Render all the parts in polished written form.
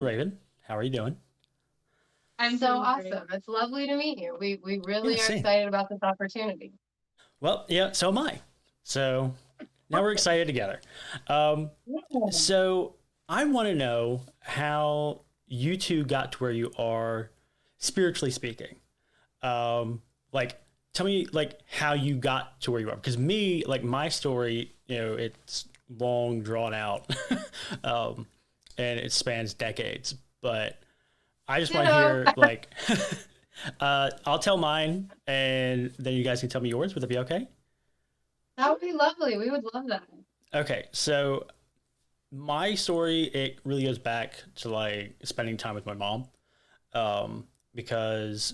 Raven, how are you doing? I'm So doing great. awesome. It's lovely to meet you. We Yeah, really are same. excited about this opportunity. Well, yeah, so am I. So now we're excited together. Um, Yeah. so I want to know how you two got to where you are, spiritually speaking. Um, like, tell me like how you got to where you are. Because me, like my story, it's long drawn out, um, and it spans decades. But I just want to Ditto. hear like I'll tell mine, and then you guys can tell me yours. Would that be okay? That would be lovely. We would love that. Okay, so my story it really goes back to like spending time with my mom, because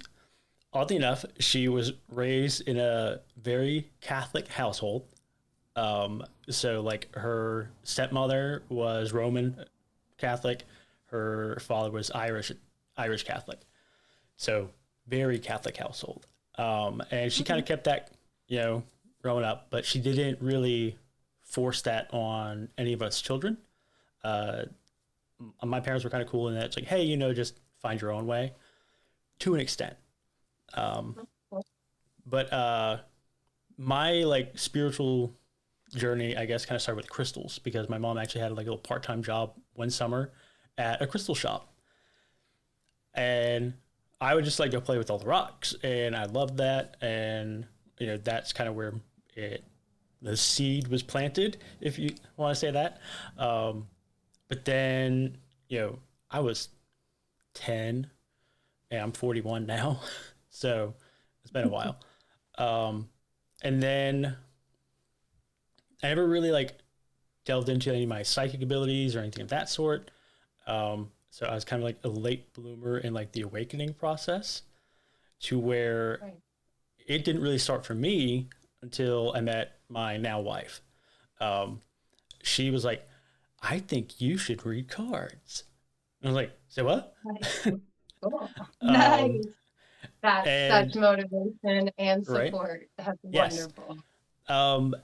oddly enough, she was raised in a very Catholic household. So like her stepmother was Roman Catholic, her father was Irish Catholic. So very Catholic household. And she kind Mhm. of kept that, you know, growing up, but she didn't really force that on any of us children. Uh, my parents were kind of cool in that it's like, hey, just find your own way to an extent. Um, but my like spiritual journey, I guess, kind of started with crystals because my mom actually had like a little part-time job one summer at a crystal shop, and I would just like go play with all the rocks, and I loved that, and that's kind of where it the seed was planted, if you want to say that. Um, but then I was 10, and I'm 41 now, so it's been a while. Um, and then I never really like delved into any of my psychic abilities or anything of that sort. So I was kind of like a late bloomer in like the awakening process to where Right. it didn't really start for me until I met my now wife. Um, she was like, I think you should read cards. And I was like, say what? Right. Cool. um, Nice. That's such and motivation and right, support. That's yes. wonderful. Um,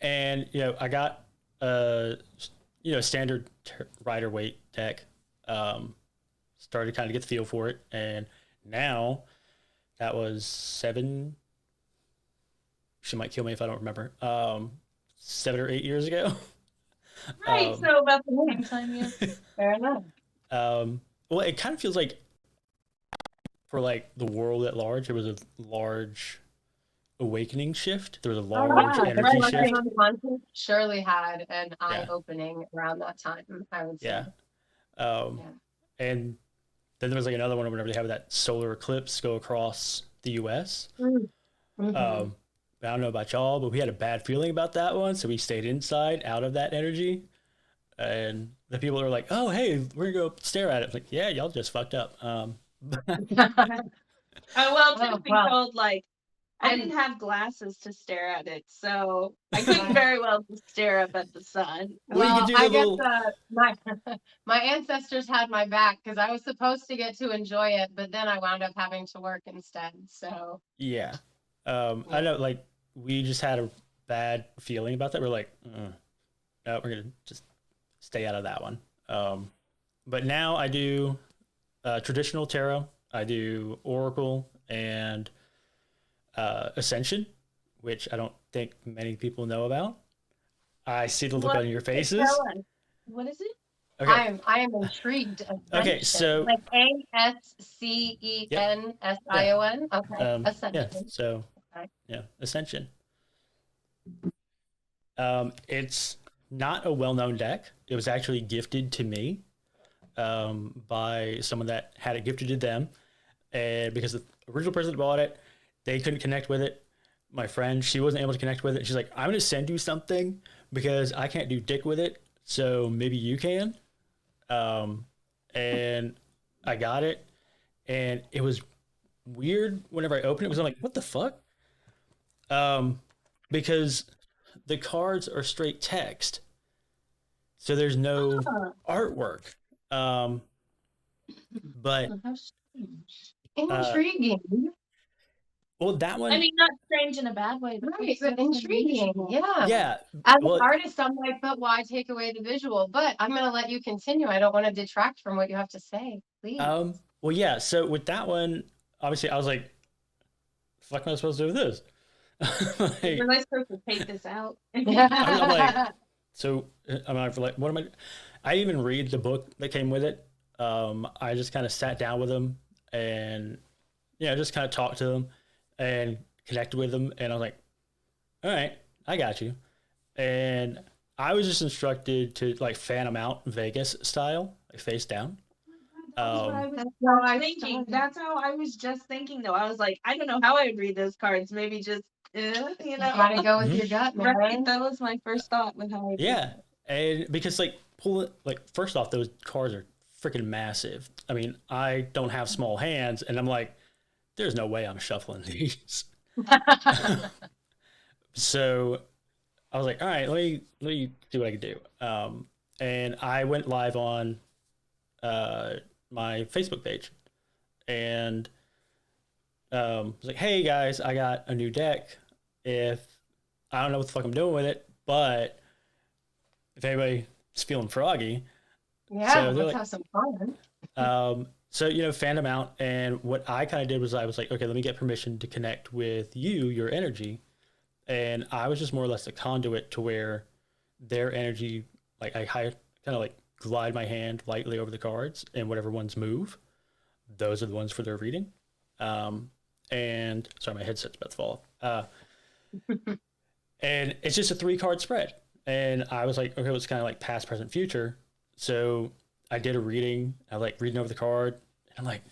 and I got a standard rider weight deck. Um, Started to kind of get the feel for it, and now that was seven. She might kill me if I don't remember. 7 or 8 years ago. Right. um, So about the Yeah, same time you. fair enough. well, it kind of feels like for like the world at large, there was a large awakening shift. There was a Oh large yeah, the energy Right. collective shift. Right. unconscious surely had an Yeah, eye-opening around that time, I would say. yeah. Um, Yeah. and then there was like another one whenever they have that solar eclipse go across the U.S. Mm-hmm. Um, I don't know about y'all, but we had a bad feeling about that one, so we stayed inside, out of that energy. And the people are like, "Oh, hey, we're gonna go stare at it." I'm like, yeah, y'all just fucked up. Well, truth Oh be well, told, like I I'm didn't have glasses to stare at it, so I couldn't right. very well just stare up at the sun. Well, you could Well, do I the guess little, my my ancestors had my back because I was supposed to get to enjoy it, but then I wound up having to work instead. So yeah. I yeah. know, like we just had a bad feeling about that. We're like, no, we're gonna just stay out of that one. But now I do traditional tarot. I do oracle and ascension, which I don't think many people know about. I see the look What on your is it? Tell faces. us. What is it? Okay. I am intrigued. Okay. Ascension, So, like yep. Yeah. ASCENSION. Okay, Yeah. ascension. So, Okay. yeah, ascension. It's not a well-known deck. It was actually gifted to me by someone that had it gifted to them, and because the original person that bought it, they couldn't connect with it. My friend, she wasn't able to connect with it. She's like, "I'm gonna send you something because I can't do dick with it, so maybe you can." Um, and I got it, and it was weird whenever I opened it. Because I'm like, "What the fuck?" Um, because the cards are straight text, so there's no Oh, artwork. Um, but Oh, how strange. uh, Intriguing. Well, that I one, mean, not strange in a bad way, but Right, it's but so intriguing. unusual. Yeah. yeah. As an Well, artist, I'm like, but why take away the visual? But I'm gonna let you continue. I don't want to detract from what you have to say. Please. well, yeah. So with that one, obviously, I was like, "Fuck, am I supposed to do with this?" Am Like, I supposed to take this out? I'm like, so I'm like, what am I? I didn't even read the book that came with it. I just kind of sat down with them and just kind of talked to them and connected with them, and I was like, all right, I got you. And I was just instructed to like fan them out Vegas style, like face down. That's what I was That's how I thinking. started. That's how I was just thinking, though. I was like, I don't know how I would read those cards. Maybe just, you You know. gotta go with Mhm. your gut, Right. man. That was my first thought with how I read Yeah, it. and because like pull it like first off, those cards are freaking massive. I mean, I don't have small hands, and I'm like, there's no way I'm shuffling these. So I was like, all right, let me see what I can do. And I went live on uh, my Facebook page and was like, hey guys, I got a new deck. If I don't know what the fuck I'm doing with it, but if anybody's feeling froggy, Yeah, so they're let's like, have some fun. so fanned them out, and what I kind of did was I was like, okay, let me get permission to connect with you, your energy, and I was just more or less a conduit to where their energy, like I kind of like glide my hand lightly over the cards, and whatever ones move, those are the ones for their reading. Um, and sorry, my headset's about to fall. And it's just a 3 card spread, and I was like, okay, well, it's kind of like past, present, future. So I did a reading. I like reading over the card, and I'm like,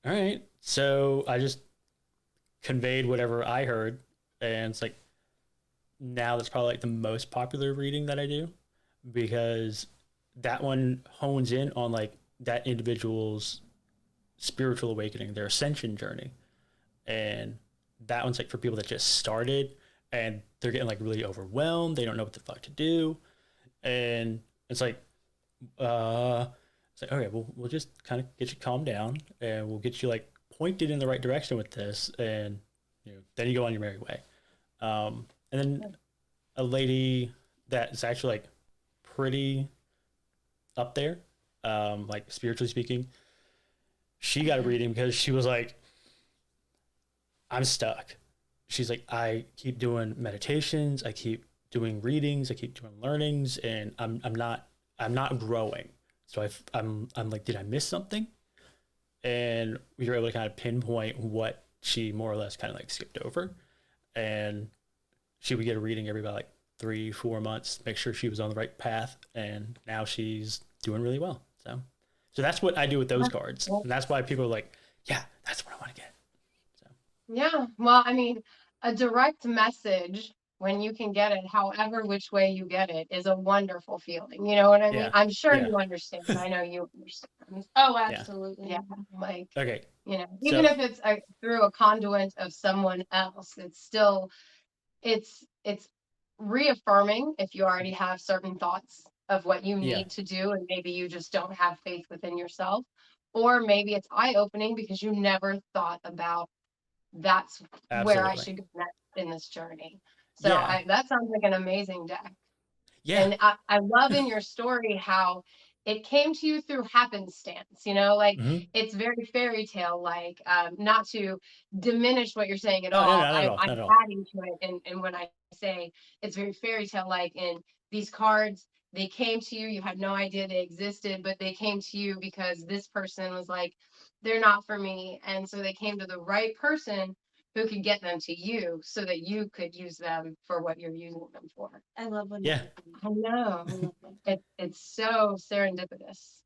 all right. So I just conveyed whatever I heard, and it's like now that's probably like the most popular reading that I do because that one hones in on like that individual's spiritual awakening, their ascension journey. And that one's like for people that just started and they're getting like really overwhelmed. They don't know what the fuck to do. And it's like, okay, we'll just kind of get you calmed down and we'll get you like pointed in the right direction with this. And, then you go on your merry way. And then a lady that is actually like pretty up there, like spiritually speaking, she got a reading because she was like, I'm stuck. She's like, I keep doing meditations, I keep doing readings, I keep doing learnings, and I'm not growing. So I'm like, did I miss something? And we were able to kind of pinpoint what she more or less kind of like skipped over, and she would get a reading every about like 3-4 months, make sure she was on the right path, and now she's doing really well. So that's what I do with those cards, and that's why people are like, yeah, that's what I want to get. So Yeah, well, I mean, a direct message when you can get it, however which way you get it, is a wonderful feeling. You know what I mean? yeah, I'm sure yeah, you understand. I know you understand. Oh, yeah. absolutely. Yeah, like, Okay, even so if it's through a conduit of someone else, it's still it's reaffirming if you already have certain thoughts of what you yeah, need to do and maybe you just don't have faith within yourself, or maybe it's eye-opening because you never thought about that's where I absolutely, should go next in this journey. So yeah, that sounds like an amazing deck. yeah, And I love in your story how it came to you through happenstance, like mm-hmm. it's very fairy tale like, not to diminish what you're saying at No, no, no, all. not at all, I'm not at all. adding to it. And when I say it's very fairy tale like, in these cards, they came to you, you had no idea they existed, but they came to you because this person was like, they're not for me. And so they came to the right person who could get them to you so that you could use them for what you're using them for. I love when Yeah, that happens. I know. I love that. It's so serendipitous.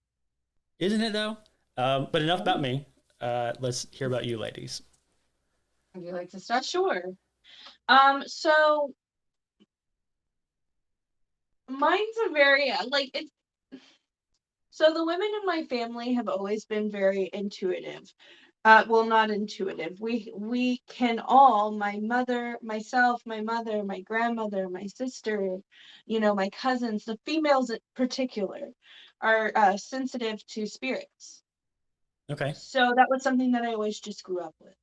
isn't it though? But enough about me. Let's hear about you, ladies. Would you like to start? Sure. So mine's a very like it's so the women in my family have always been very intuitive. Well, not intuitive. We can all, my mother, myself, my mother, my grandmother, my sister, my cousins, the females in particular, are sensitive to spirits. Okay. So that was something that I always just grew up with.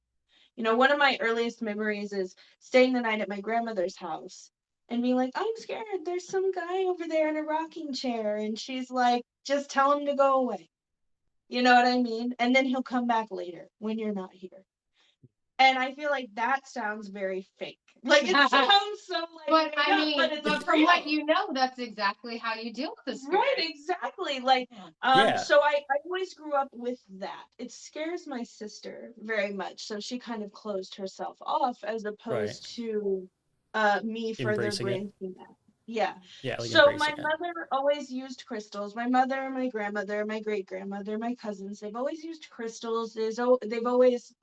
One of my earliest memories is staying the night at my grandmother's house and being like, I'm scared. There's some guy over there in a rocking chair. And she's like, just tell him to go away. You know what I mean? And then he'll come back later when you're not here. And I feel like that sounds very fake. Like it sounds so like, but I mean, but from what you know, that's exactly how you deal with the spirit. Right, exactly. Like, Yeah. so I always grew up with that. It scares my sister very much. So she kind of closed herself off as opposed to me further Embracing it. granting that. Yeah. Yeah, like So my embracing it. mother always used crystals. My mother, my grandmother, my great grandmother, my cousins, they've always used crystals. They've always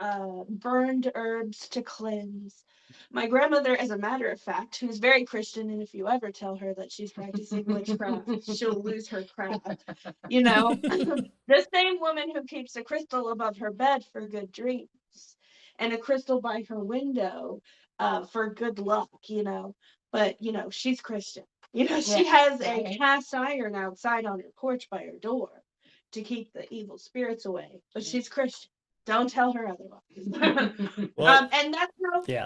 burned herbs to cleanse. My grandmother, as a matter of fact, who's very Christian, and if you ever tell her that she's practicing witchcraft, she'll lose her crap. The same woman who keeps a crystal above her bed for good dreams and a crystal by her window for good luck, but she's Christian. She has a cast iron outside on her porch by her door to keep the evil spirits away, but she's Christian. Don't tell her otherwise. Well, and that's how yeah.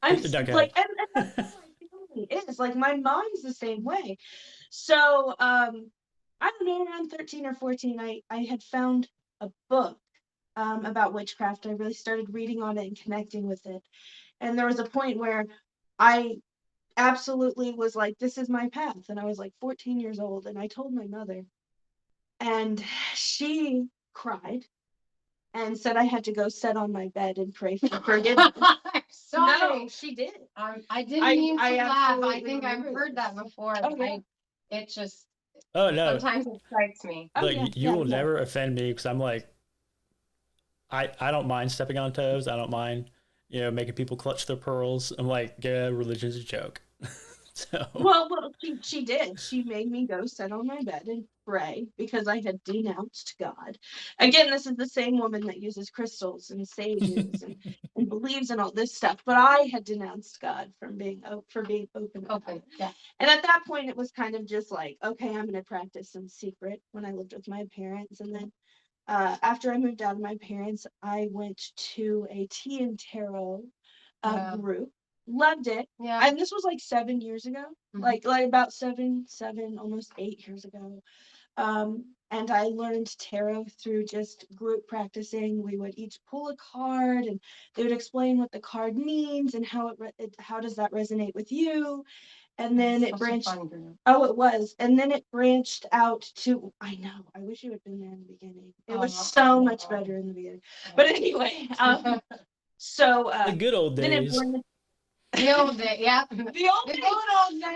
I'm Okay. like, and that's how my family is. Like my mom's the same way. So I don't know, around 13 or 14, I had found a book about witchcraft. I really started reading on it and connecting with it. And there was a point where I absolutely was like, this is my path. And I was like 14 years old, and I told my mother, and she cried and said I had to go sit on my bed and pray for forgiveness. No, she did. I didn't mean to laugh. I absolutely think I've remember heard that this. before. Oh, yeah. It just Oh no. sometimes it strikes me. Oh, Look, yeah, you will yeah. never offend me because I'm like, I don't mind stepping on toes. I don't mind, making people clutch their pearls. I'm like, yeah, religion's a joke. So Well, she did. She made me go sit on my bed and pray because I had denounced God. Again, this is the same woman that uses crystals and sages and believes in all this stuff. But I had denounced God from being open. Yeah. And at that point, it was kind of just like, okay, I'm going to practice in secret when I lived with my parents. And then after I moved out of my parents, I went to a tea and tarot group. Loved it. Yeah. And this was like 7 years ago, like about seven, almost 8 years ago. And I learned tarot through just group practicing. We would each pull a card, and they would explain what the card means and how how does that resonate with you. And then it branched. Oh, it was. And then it branched out to. I know. I wish you had been there in the beginning. It was so much better in the beginning. But anyway, so the good old then it days. The old day, yeah. The old days.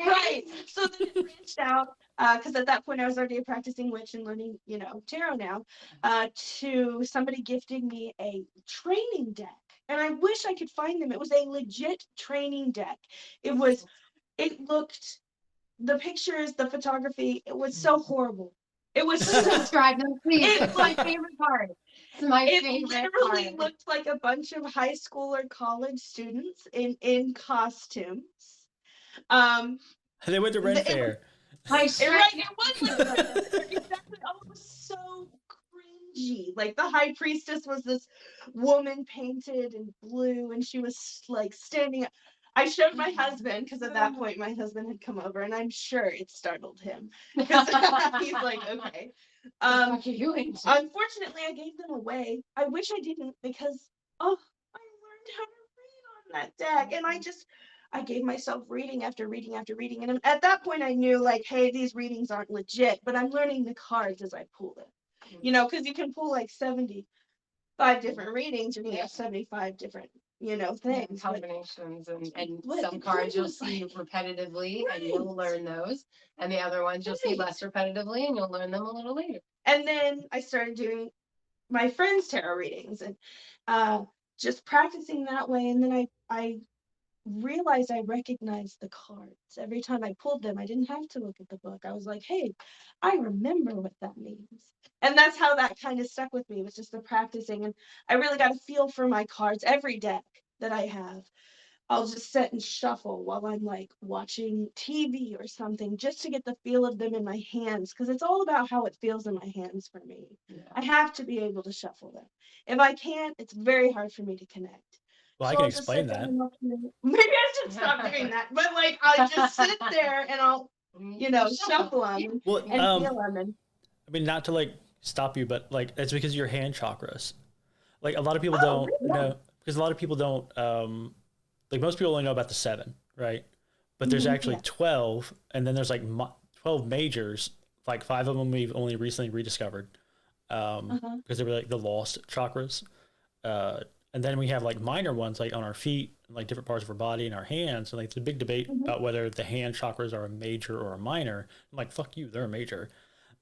Right. So then it branched out because at that point I was already a practicing witch and learning, tarot now, to somebody gifting me a training deck. And I wish I could find them. It was a legit training deck. It looked, the pictures, the photography, it was so horrible. It was so, Describe them, please. It's my favorite part. It's my favorite literally part. looked like a bunch of high school or college students in costumes. They went to Ren Fair. Right, it was like that. Exactly. Oh, it was so cringy. Like the high priestess was this woman painted in blue, and she was like standing up. I showed my husband because at that point my husband had come over, and I'm sure it startled him because he's like, okay. Unfortunately, I gave them away. I wish I didn't because I learned how to read on that deck, and I gave myself reading after reading after reading, and at that point I knew like, hey, these readings aren't legit, but I'm learning the cards as I pull them. Because you can pull like 75 different readings, you're gonna have 75 different things, combinations, and some cards you'll see repetitively and you'll learn those, and the other ones you'll see less repetitively and you'll learn them a little later. And then I started doing my friends' tarot readings and just practicing that way. And then I realized I recognized the cards every time I pulled them. I didn't have to look at the book. I was like, hey, I remember what that means. And that's how that kind of stuck with me. It was just the practicing. And I really got a feel for my cards. Every deck that I have, I'll just sit and shuffle while I'm like watching TV or something just to get the feel of them in my hands, because it's all about how it feels in my hands for me. I have to be able to shuffle them. If I can't, it's very hard for me to connect. Well, I So can I'll just explain sit there that. and maybe I should stop doing that. But like I'll just sit there and I'll shuffle them Well, and feel them. And I mean, not to like stop you, but like that's because your hand chakras. Like a lot of people oh, don't really? know, because a lot of people don't like most people only know about the 7, right? But there's actually Yeah. 12, and then there's like 12 majors. Like 5 of them we've only recently rediscovered, because they were like the lost chakras. Uh, and then we have like minor ones like on our feet, and like different parts of our body and our hands. And like there's a big debate Mhm. about whether the hand chakras are a major or a minor. I'm like, fuck you, they're a major.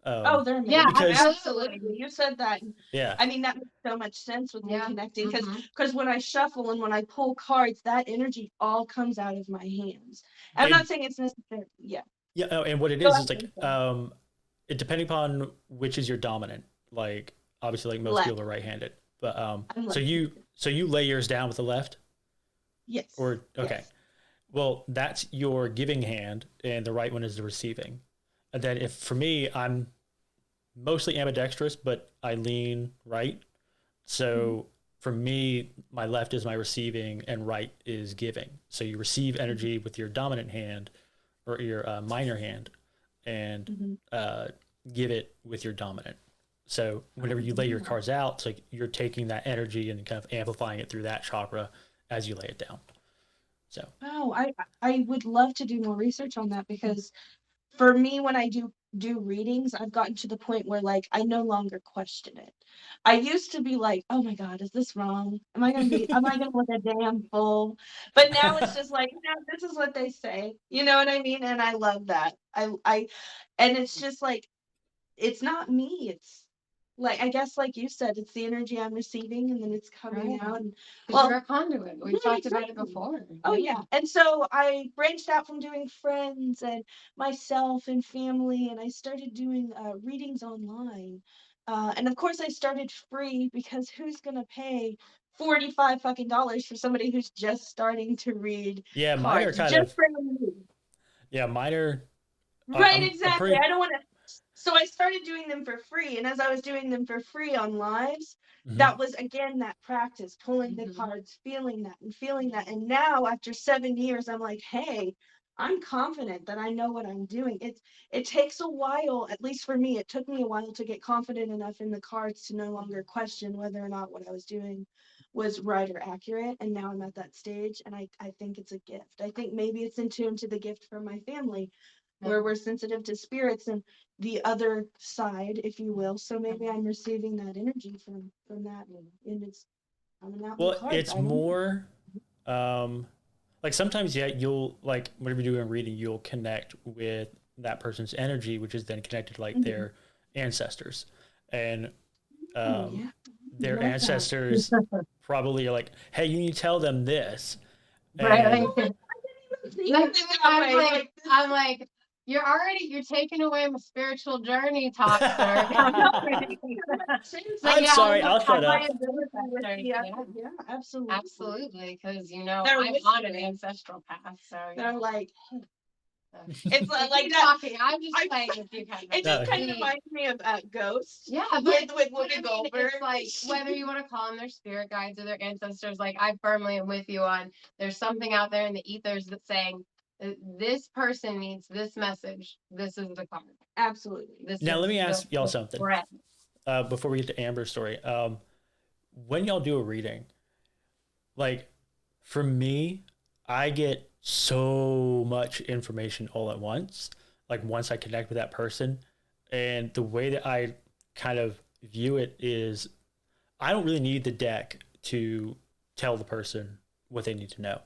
Oh, they're Yeah, amazing. Because Absolutely. You said that. yeah, I mean, that makes so much sense with me Yeah. connecting because Mhm. when I shuffle and when I pull cards, that energy all comes out of my hands. I'm and not saying it's necessary. Yeah. yeah, oh, and what it Go is like ahead. it depending upon which is your dominant. Like obviously, like most Left. people are right-handed, but I'm so left. you lay yours down with the left, Yes. or okay, Yes. well that's your giving hand, and the right one is the receiving. And then if for me, I'm mostly ambidextrous, but I lean right. So for me, my left is my receiving and right is giving. So you receive energy with your dominant hand or your minor hand, and Mhm. give it with your dominant. So whenever you lay your Mhm. cards out, it's like you're taking that energy and kind of amplifying it through that chakra as you lay it down. So Oh, I would love to do more research on that because for me, when I do readings, I've gotten to the point where like I no longer question it. I used to be like, oh my God, is this wrong? Am I gonna look a damn fool? But now it's just like, no, this is what they say. You know what I mean? And I love that. And it's just like it's not me. It's like I guess like you said, it's the energy I'm receiving and then it's coming Right. out. And Because you're a conduit. We've yeah, talked about it exactly. before. Oh yeah. And so I branched out from doing friends and myself and family, and I started doing readings online. And of course, I started free because who's gonna pay 45 fucking dollars for somebody who's just starting to read yeah, mine are cards kind just of for me? yeah, mine are. Right, I'm exactly. pretty. I don't want to. So I started doing them for free, and as I was doing them for free on lives, Mhm. that was again that practice, pulling the Mhm. cards, feeling that, and feeling that. And now, after 7 years, I'm like, hey, I'm confident that I know what I'm doing. It takes a while, at least for me, it took me a while to get confident enough in the cards to no longer question whether or not what I was doing was right or accurate. And now I'm at that stage, and I think it's a gift. I think maybe it's in tune to the gift from my family where we're sensitive to spirits and the other side, if you will. So maybe I'm receiving that energy from that, and it's coming out in the Well, cards. it's I don't know. more um, like sometimes, yeah, you'll like whenever you're doing a reading, you'll connect with that person's energy, which is then connected to like Mhm. their ancestors, and Oh um, yeah, their love that. ancestors probably are like, "Hey, you need to tell them this," Right. and Oh, I didn't even think of it that way. Like, I'm like, you're taking away my spiritual journey talk, sir. So I'm yeah, I sorry, love I'll I shut love up. my ability with ancestors. the Yeah, yeah, absolutely. absolutely. Because They're I'm on an whispering. ancestral path. So They're yeah. like, So, it's so like keep that. talking. I'm just I playing with you kind of. it No, just kind of reminds me of Ghost. Yeah, With but Whoopi Goldberg. it's like whether you want to call them their spirit guides or their ancestors, like I firmly am with you on there's something out there in the ethers that's saying this person needs this message. This is the card. Absolutely. This now let is me the, ask y'all the something thread. before we get to Amber's story. When y'all do a reading, like for me, I get so much information all at once. Like once I connect with that person, and the way that I kind of view it is, I don't really need the deck to tell the person what they need to know.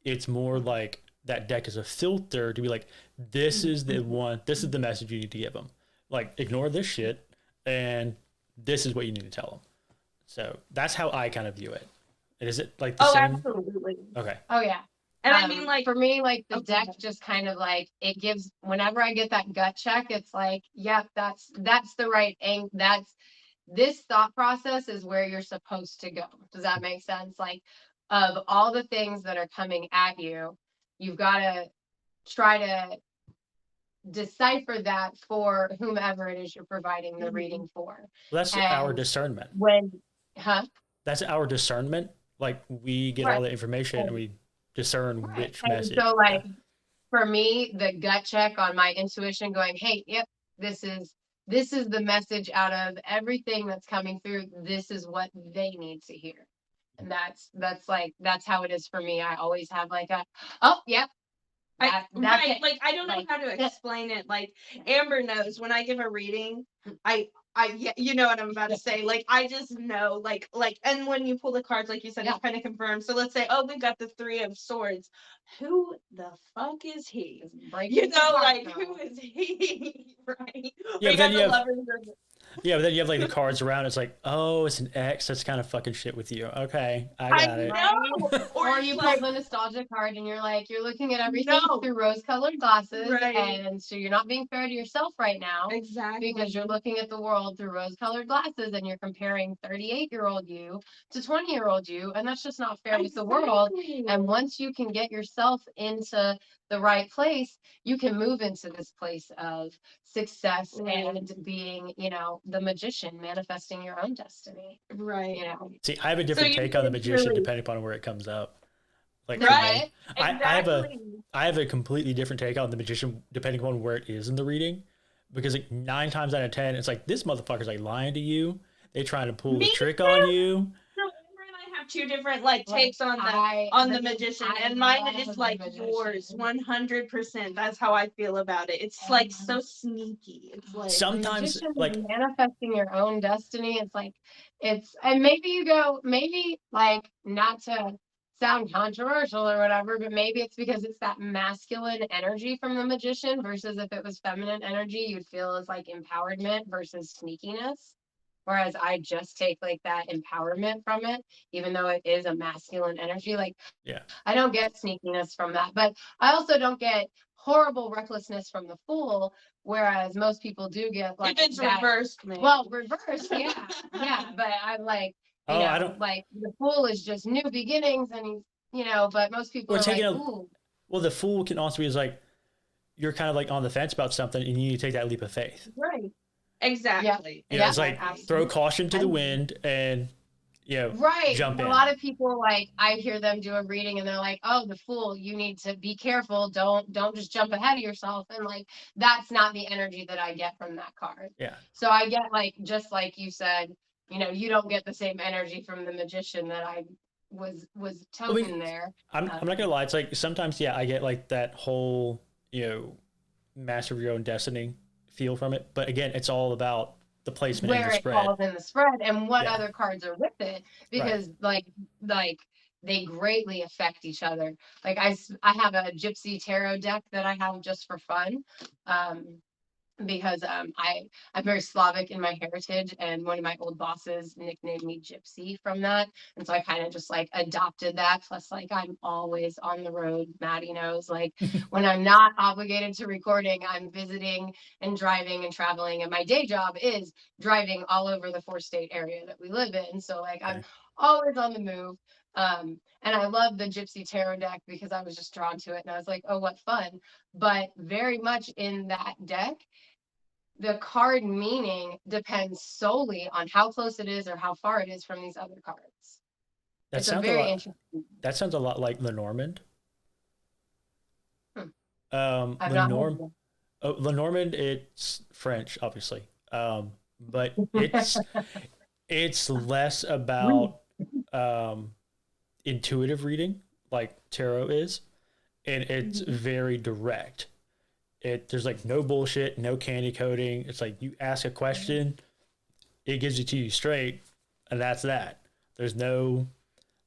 It's more like that deck is a filter to be like, this is the one, this is the message you need to give them. Like, ignore this shit, and this is what you need to tell them. So that's how I kind of view it. And is it like the Oh, same? absolutely. Okay. Oh yeah. And I mean, like, for me, like the okay, deck go ahead. just kind of like it gives whenever I get that gut check, it's like, yep, that's the right angle. That's this thought process is where you're supposed to go. Does that make sense? Like of all the things that are coming at you, you've got to try to decipher that for whomever it is you're providing the Mhm. reading for. Well, that's our And discernment. when, huh? That's our discernment Like we get all Right. the information and we discern Right. which And message. so like for me, the gut check on my intuition going, hey, yep, this is the message out of everything that's coming through. This is what they need to hear. And that's how it is for me. I always have like a, oh, yep. That's right, it. like I don't know Like, how to explain it. Like Amber knows when I give a reading, yeah, you know what I'm about to say. Like I just know, and when you pull the cards, like you said, it's kind of confirmed. So let's say, oh, we've got the Three of Swords. Who the fuck is he? You know, like who is he? Right? Yeah, Or but then got you the have Lovers. yeah, but then you have like the cards around. It's like, oh, it's an X. That's kind of fucking shit with you. Okay, I I got it. know. Or it's you like, pull the nostalgia card and you're like, you're looking at everything No. through rose-colored glasses, Right. and so you're not being fair to yourself right now. exactly. Because you're looking at the world through rose-colored glasses and you're comparing 38-year-old you to 20-year-old you, and that's just not fair with the world. And once you can get yourself into the right place, you can move into this place of success and being, the magician, manifesting your own destiny. Right. See, I have a different you take on the think magician really- depending upon where it comes up. Like for Right. me, I Exactly. have a completely different take on the magician depending upon where it is in the reading, because like 9 times out of 10, it's like this motherfucker's like lying to you. They trying to pull the Me trick too. on you. So Amber and I have two different takes on the magician, I and mine love is the like magician. yours, 100%. That's how I feel about it. It's like so sneaky. It's like Sometimes magician like is manifesting your own destiny. It's like and maybe you go, maybe like not to sound controversial or whatever, but maybe it's because it's that masculine energy from the magician versus if it was feminine energy, you'd feel as like empowerment versus sneakiness. Whereas I just take like that empowerment from it, even though it is a masculine energy. Like yeah. I don't get sneakiness from that, but I also don't get horrible recklessness from the fool, whereas most people do get like if it's that. reversed, man. Well, reversed, yeah, yeah. But I'm like, Oh, I don't. like the fool is just new beginnings, and he's, but most people We're are like, taking a. ooh, Well, the fool can also be like you're kind of like on the fence about something, and you need to take that leap of faith. right, Exactly. You know, Yeah, it's like absolutely. throw caution to the wind and right. jump in. A lot of people, like, I hear them do a reading and they're like, oh, the fool, you need to be careful. Don't just jump ahead of yourself. And like, that's not the energy that I get from that card. Yeah. So I get like, just like you said, you don't get the same energy from the magician that I was token there. I'm not gonna lie. It's like sometimes, I get like that whole master of your own destiny feel from it. But again, it's all about the placement in Where the it spread. falls in the spread and what Yeah. other cards are with it, because like they greatly affect each other. Like I have a gypsy tarot deck that I have just for fun. Because I'm very Slavic in my heritage, and one of my old bosses nicknamed me Gypsy from that, and so I kind of just like adopted that. Plus, like I'm always on the road. Maddie knows, like when I'm not obligated to recording, I'm visiting and driving and traveling, and my day job is driving all over the 4-state area that we live in. So like I'm always on the move. And I love the Gypsy Tarot deck because I was just drawn to it, and I was like, oh, what fun! But very much in that deck, the card meaning depends solely on how close it is or how far it is from these other cards. That It's a sounds very a lot. interesting. That sounds a lot like Lenormand. I've not heard of it. Lenormand, it's French, obviously, but it's less about intuitive reading like tarot is, and it's very direct. There's like no bullshit, no candy coating. It's like you ask a question, it gives it to you straight, and that's that. There's no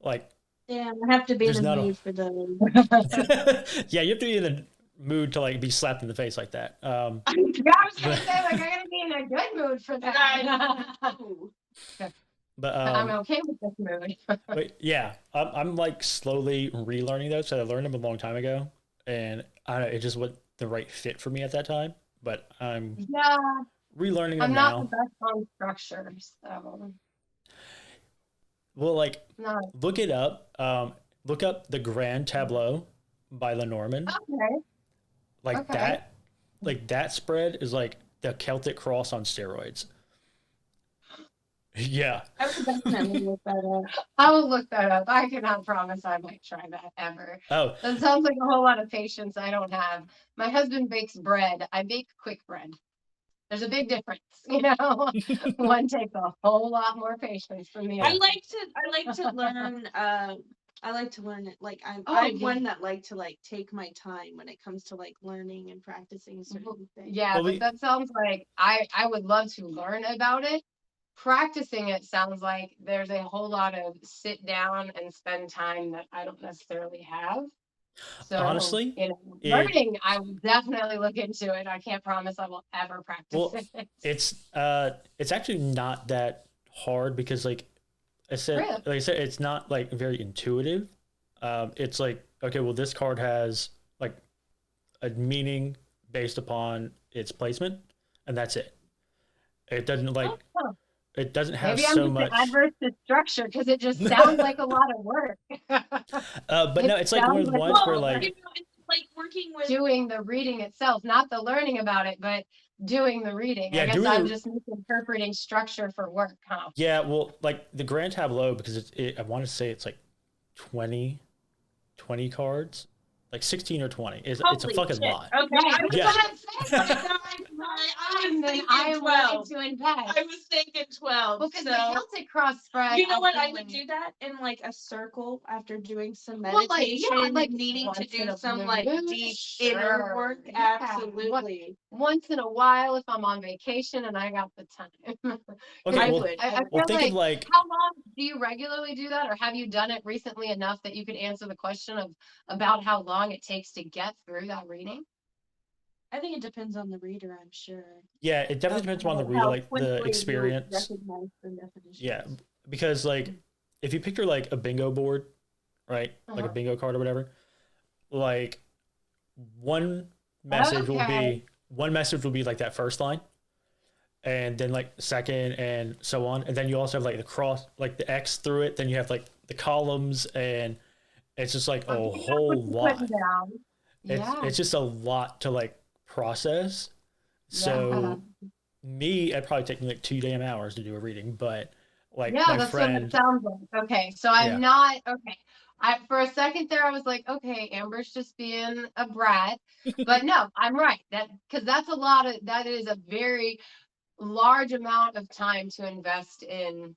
like. Yeah, I have to be in There's the not a- mood for those. Yeah, you have to be in the mood to like be slapped in the face like that. I was gonna say, like, I gotta be in a good mood for that. But I'm okay with this mood. but yeah, I'm like slowly relearning those. So I learned them a long time ago, and I don't know, it just wasn't the right fit for me at that time. But I'm relearning them I'm now. not the best on structure, so. Well, like No. look it up. Look up the Grand Tableau by Lenormand. Okay. Like that spread is like the Celtic cross on steroids. Yeah. I would definitely look that up. I will look that up. I cannot promise I might try that ever. Oh, That sounds like a whole lot of patience I don't have. My husband bakes bread. I bake quick bread. There's a big difference, you know. One takes a whole lot more patience from the I other. like to learn. I like to learn it. Like Oh, I'm yeah. one that like to like take my time when it comes to like learning and practicing certain things. Yeah, well, but that sounds like I would love to learn about it. Practicing it sounds like there's a whole lot of sit down and spend time that I don't necessarily have. So, honestly, you know, it learning, I will definitely look into it. I can't promise I will ever practice well, it. it's actually not that hard because Really? like I said, it's not like very intuitive. It's like, okay, well, this card has like a meaning based upon its placement, and that's it. It doesn't like Oh, it doesn't have maybe I'm so just much. adverse to structure because it just sounds like a lot of work. But no, It it's like one sounds of the like a ones lot where Well, of work. like, it's like working with. Doing the reading itself, not the learning about it, but doing the reading. I yeah, guess doing I'm the just misinterpreting structure for work, huh? yeah, well, like the Grand Tableau because I want to say it's like 20 20 cards, like 16 or 20. It's a Holy fucking shit. lot. Okay, Right. I was Yeah. gonna say like, I was And then thinking I am 12. willing to invest. I was thinking 12. Well, because the So Celtic cross spread. you know what? I feel would like- do that in like a circle after doing some Well, like, meditation, yeah, like needing to once in do a some blue like moon, deep inner sure, work. yeah. Absolutely. Once in a while, if I'm on vacation and I got the time. Okay, I well, would. I well, feel think of like, like how long do you regularly do that, or have you done it recently enough that you could answer the question of about how long it takes to get through that reading? I think it depends on the reader, I'm sure. yeah, it definitely Of depends upon the reader, how like the quickly you experience. recognize the definition. Yeah, because like if you picture like a bingo board, right? Like a Uh-huh. bingo card or whatever, like one message will Okay. be one message will be like that first line, and then like the second and so on, and then you also have like the cross, like the X through it. Then you have like the columns, and it's just like a I'm picking up what whole you're putting lot. down. It's Yeah. it's just a lot to like process. Yeah. So me, it'd probably take me like 2 damn hours to do a reading, but like Yeah, my that's what it friend, sounds like. Okay, so yeah, I'm not okay. I for a second there I was like, okay, Amber's just being a brat. But no, I'm right. Because that's a lot of that is a very large amount of time to invest in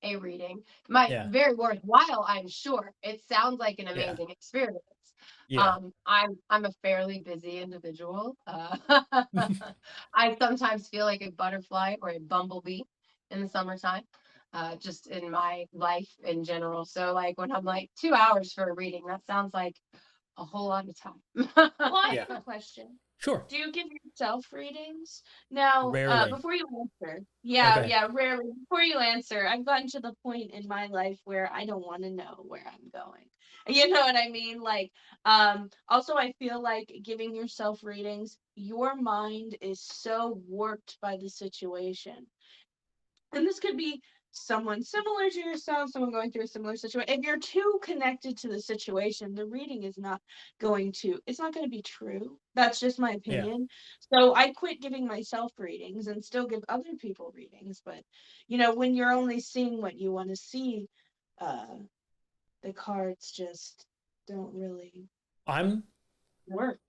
a reading. Might yeah, very worthwhile, I'm sure. It sounds like an yeah, amazing experience. yeah. I'm a fairly busy individual. I sometimes feel like a butterfly or a bumblebee in the summertime, just in my life in general. So like when I'm like 2 hours for a reading, that sounds like a whole lot of time. Well, I Yeah. have a question. Sure. Do you give yourself readings? Now, Rarely. before you answer, Okay. rarely. Before you answer, I've gotten to the point in my life where I don't want to know where I'm going. You know what I mean? Like, also, I feel like giving yourself readings, your mind is so warped by the situation. And this could be someone similar to yourself, someone going through a similar situation. If you're too connected to the situation, the reading is not it's not going to be true. That's just my Yeah. opinion. So I quit giving myself readings and still give other people readings. But, when you're only seeing what you want to see, uh, the cards just don't really I'm work.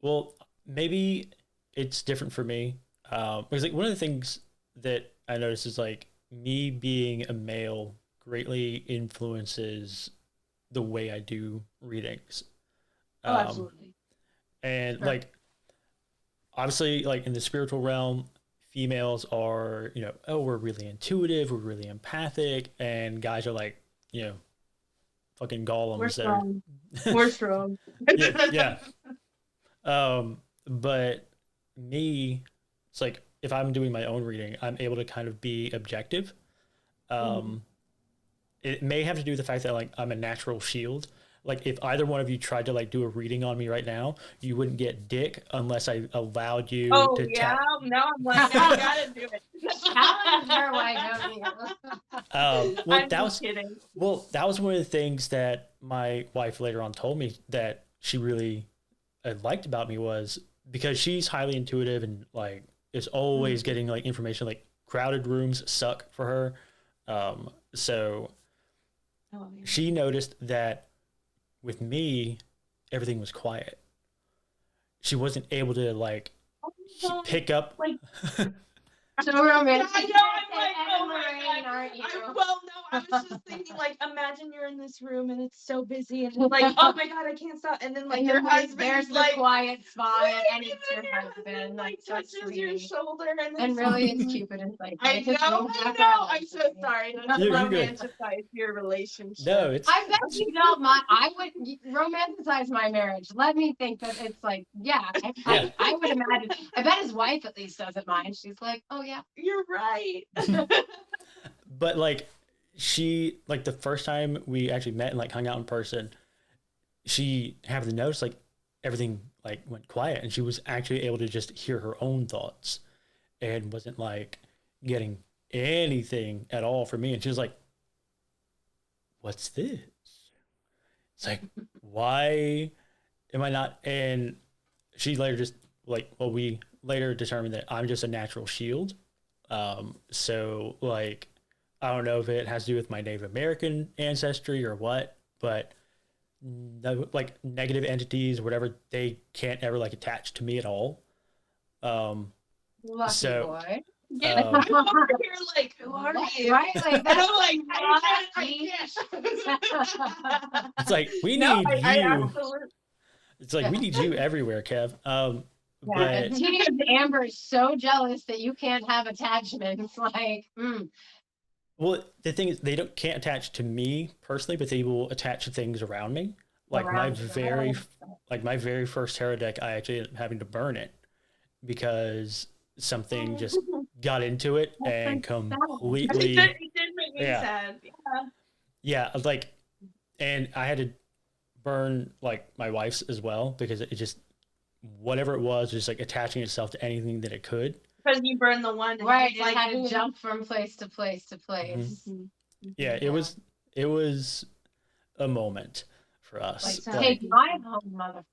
well, maybe it's different for me. Because like one of the things that I notice is like me being a male greatly influences the way I do readings. Oh, Um, absolutely. and Sure. like obviously like in the spiritual realm, females are, oh, we're really intuitive, we're really empathic, and guys are like, fucking We're golems that are strong. We're strong. yeah, yeah. But me, it's like if I'm doing my own reading, I'm able to kind of be objective. Um, it may have to do with the fact that like I'm a natural shield. Like if either one of you tried to like do a reading on me right now, you wouldn't get dick unless I allowed you Oh to yeah, tap. no, I'm like, I gotta do it. Challenge her, why don't you? Well, I'm just kidding. that was one of the things that my wife later on told me that she really liked about me was because she's highly intuitive and like is always getting like information like crowded rooms suck for her. So Oh, yeah. she noticed that with me, everything was quiet. She wasn't able to like Oh my God. pick up. Like, So romantic. I know, I'm like, Ed oh and my Lorraine, God. aren't you? Well, no, I was just thinking, like, imagine you're in this room and it's so busy and you're like, oh my God, I can't stop. And then, like, And your then, like, husband there's is the like, quiet spot, "Wait," and it's then your husband, like, so touches your sweet. shoulder, and then And really, it's something- Cupid is like, I make his know, room I back know. up. I'm so sorry not to You're good. romanticize your relationship. No, it's I bet you don't. I would romanticize my marriage. Let me think that it's like, yeah, Yeah. I would imagine. I bet his wife at least doesn't mind. She's like, oh yeah. You're right. but like she like the first time we actually met and like hung out in person, she happened to notice like everything like went quiet and she was actually able to just hear her own thoughts and wasn't like getting anything at all from me. And she was like, what's this? It's like, why am I not? And she later just like, well, we later determined that I'm just a natural shield. So like, I don't know if it has to do with my Native American ancestry or what, but no, like negative entities, whatever, they can't ever like attach to me at all. Lucky So, boy. Yeah, Um, I'm over here like, who are you? Right, like And that's I'm like, I lucky. can't. it's like we No, need I you. absolutely. It's like we need you everywhere, Kev. Yeah, But teenage Amber is so jealous that you can't have attachments. Like, well, the thing is, they don't can't attach to me personally, but they will attach to things around me. Like around you. my very first tarot deck, I actually ended up having to burn it because something just got into it and It completely did make me Yeah. sad. yeah, like, and I had to burn like my wife's as well because it just whatever it was just like attaching itself to anything that it could. Because you burned the one. And Right, it's it like, had to ooh. jump from place to place to place. Mhm. Yeah, it was a moment for us. Like, Like, Take my home, mother.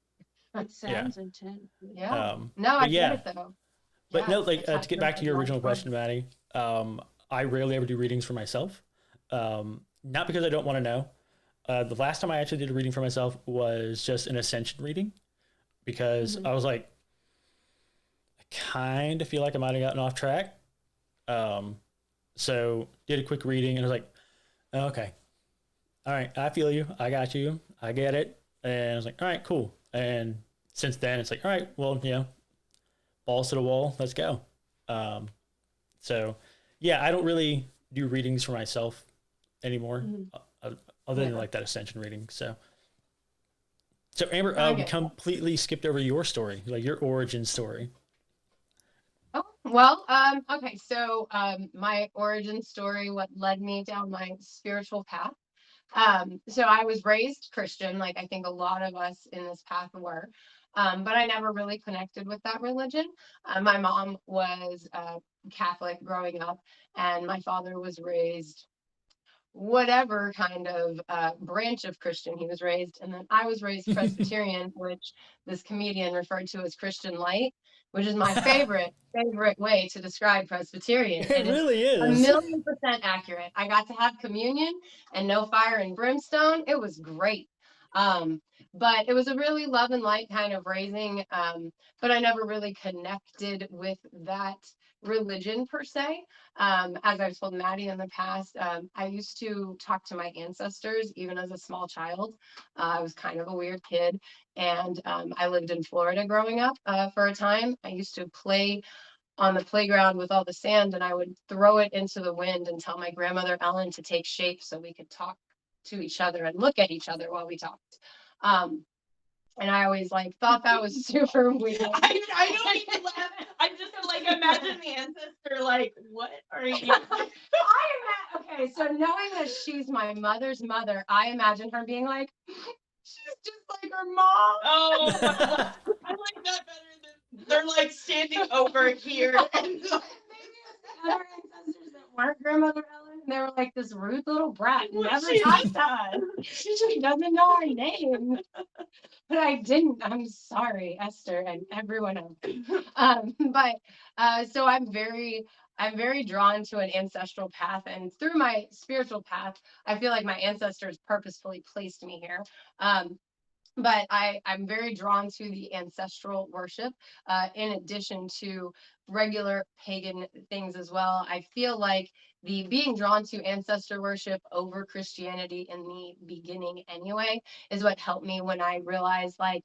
It sounds intense. Yeah. No, I but yeah. get it though. But Yeah, no, like to get attachment back to is your not original fun. question, Maddie, I rarely ever do readings for myself. Not because I don't want to know. The last time I actually did a reading for myself was just an ascension reading because I was like, I kind of feel like I might have gotten off track. So did a quick reading and I was like, oh, okay, all right, I feel you, I got you, I get it. And I was like, all right, cool. And since then, it's like, all right, well, balls to the wall, let's go. So yeah, I don't really do readings for myself anymore, other than like that ascension reading. So Amber, we Okay. completely skipped over your story, like your origin story. Oh, well, okay, so my origin story, what led me down my spiritual path. So I was raised Christian, like I think a lot of us in this path were, but I never really connected with that religion. My mom was Catholic growing up, and my father was raised whatever kind of branch of Christian he was raised. And then I was raised Presbyterian, which this comedian referred to as Christian light, which is my favorite way to describe Presbyterian. It really A is. 1,000,000% accurate. I got to have communion and no fire and brimstone. It was great. But it was a really love and light kind of raising. But I never really connected with that religion per se. As I've told Maddie in the past, I used to talk to my ancestors even as a small child. I was kind of a weird kid, and I lived in Florida growing up for a time. I used to play on the playground with all the sand, and I would throw it into the wind and tell my grandmother Ellen to take shape so we could talk to each other and look at each other while we talked. And I always like thought that was super weird. I don't even laugh. I just like imagine the ancestor like, what are you? Okay, so knowing that she's my mother's mother, I imagine her being like, she's just like her mom. Oh, I like that better than they're like standing over here. And Maybe it was the other ancestors that weren't grandmother Ellen. They were like this rude little brat who never talked to us. She doesn't know our name. But I didn't. I'm sorry, Esther and everyone else. So I'm very I'm very drawn to an ancestral path, and through my spiritual path, I feel like my ancestors purposefully placed me here. But I'm very drawn to the ancestral worship, in addition to regular pagan things as well. I feel like the being drawn to ancestor worship over Christianity in the beginning anyway is what helped me when I realized like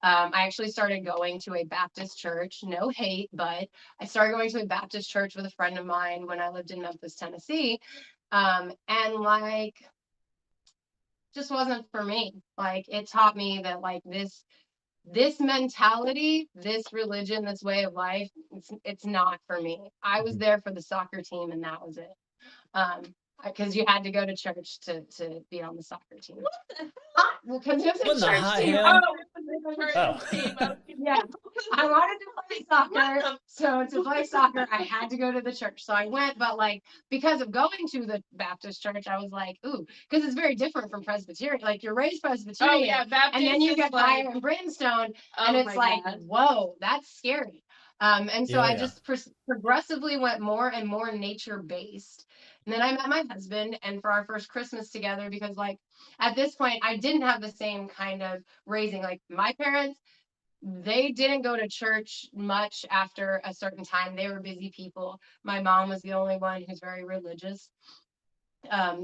I actually started going to a Baptist church, no hate, but I started going to a Baptist church with a friend of mine when I lived in Memphis, Tennessee. And like, just wasn't for me. Like, it taught me that like this mentality, this religion, this way of life, it's not for me. I was there for the soccer team and that was it. Because you had to go to church to be on the soccer team. What the Well, because it What was in a the church hot team. hell? Oh, Oh. Yeah, I wanted to play soccer, so to play soccer, I had to go to the church. So I went, but like because of going to the Baptist church, I was like, ooh, because it's very different from Presbyterian. Like you're raised Presbyterian, Oh yeah, Baptist. and then you is get like, fire and brimstone, oh and it's my like, God. whoa, that's scary. And so Yeah, I yeah. just progressively went more and more nature based. And then I met my husband, and for our first Christmas together, because like at this point, I didn't have the same kind of raising. Like my parents, they didn't go to church much after a certain time. They were busy people. My mom was the only one who's very religious.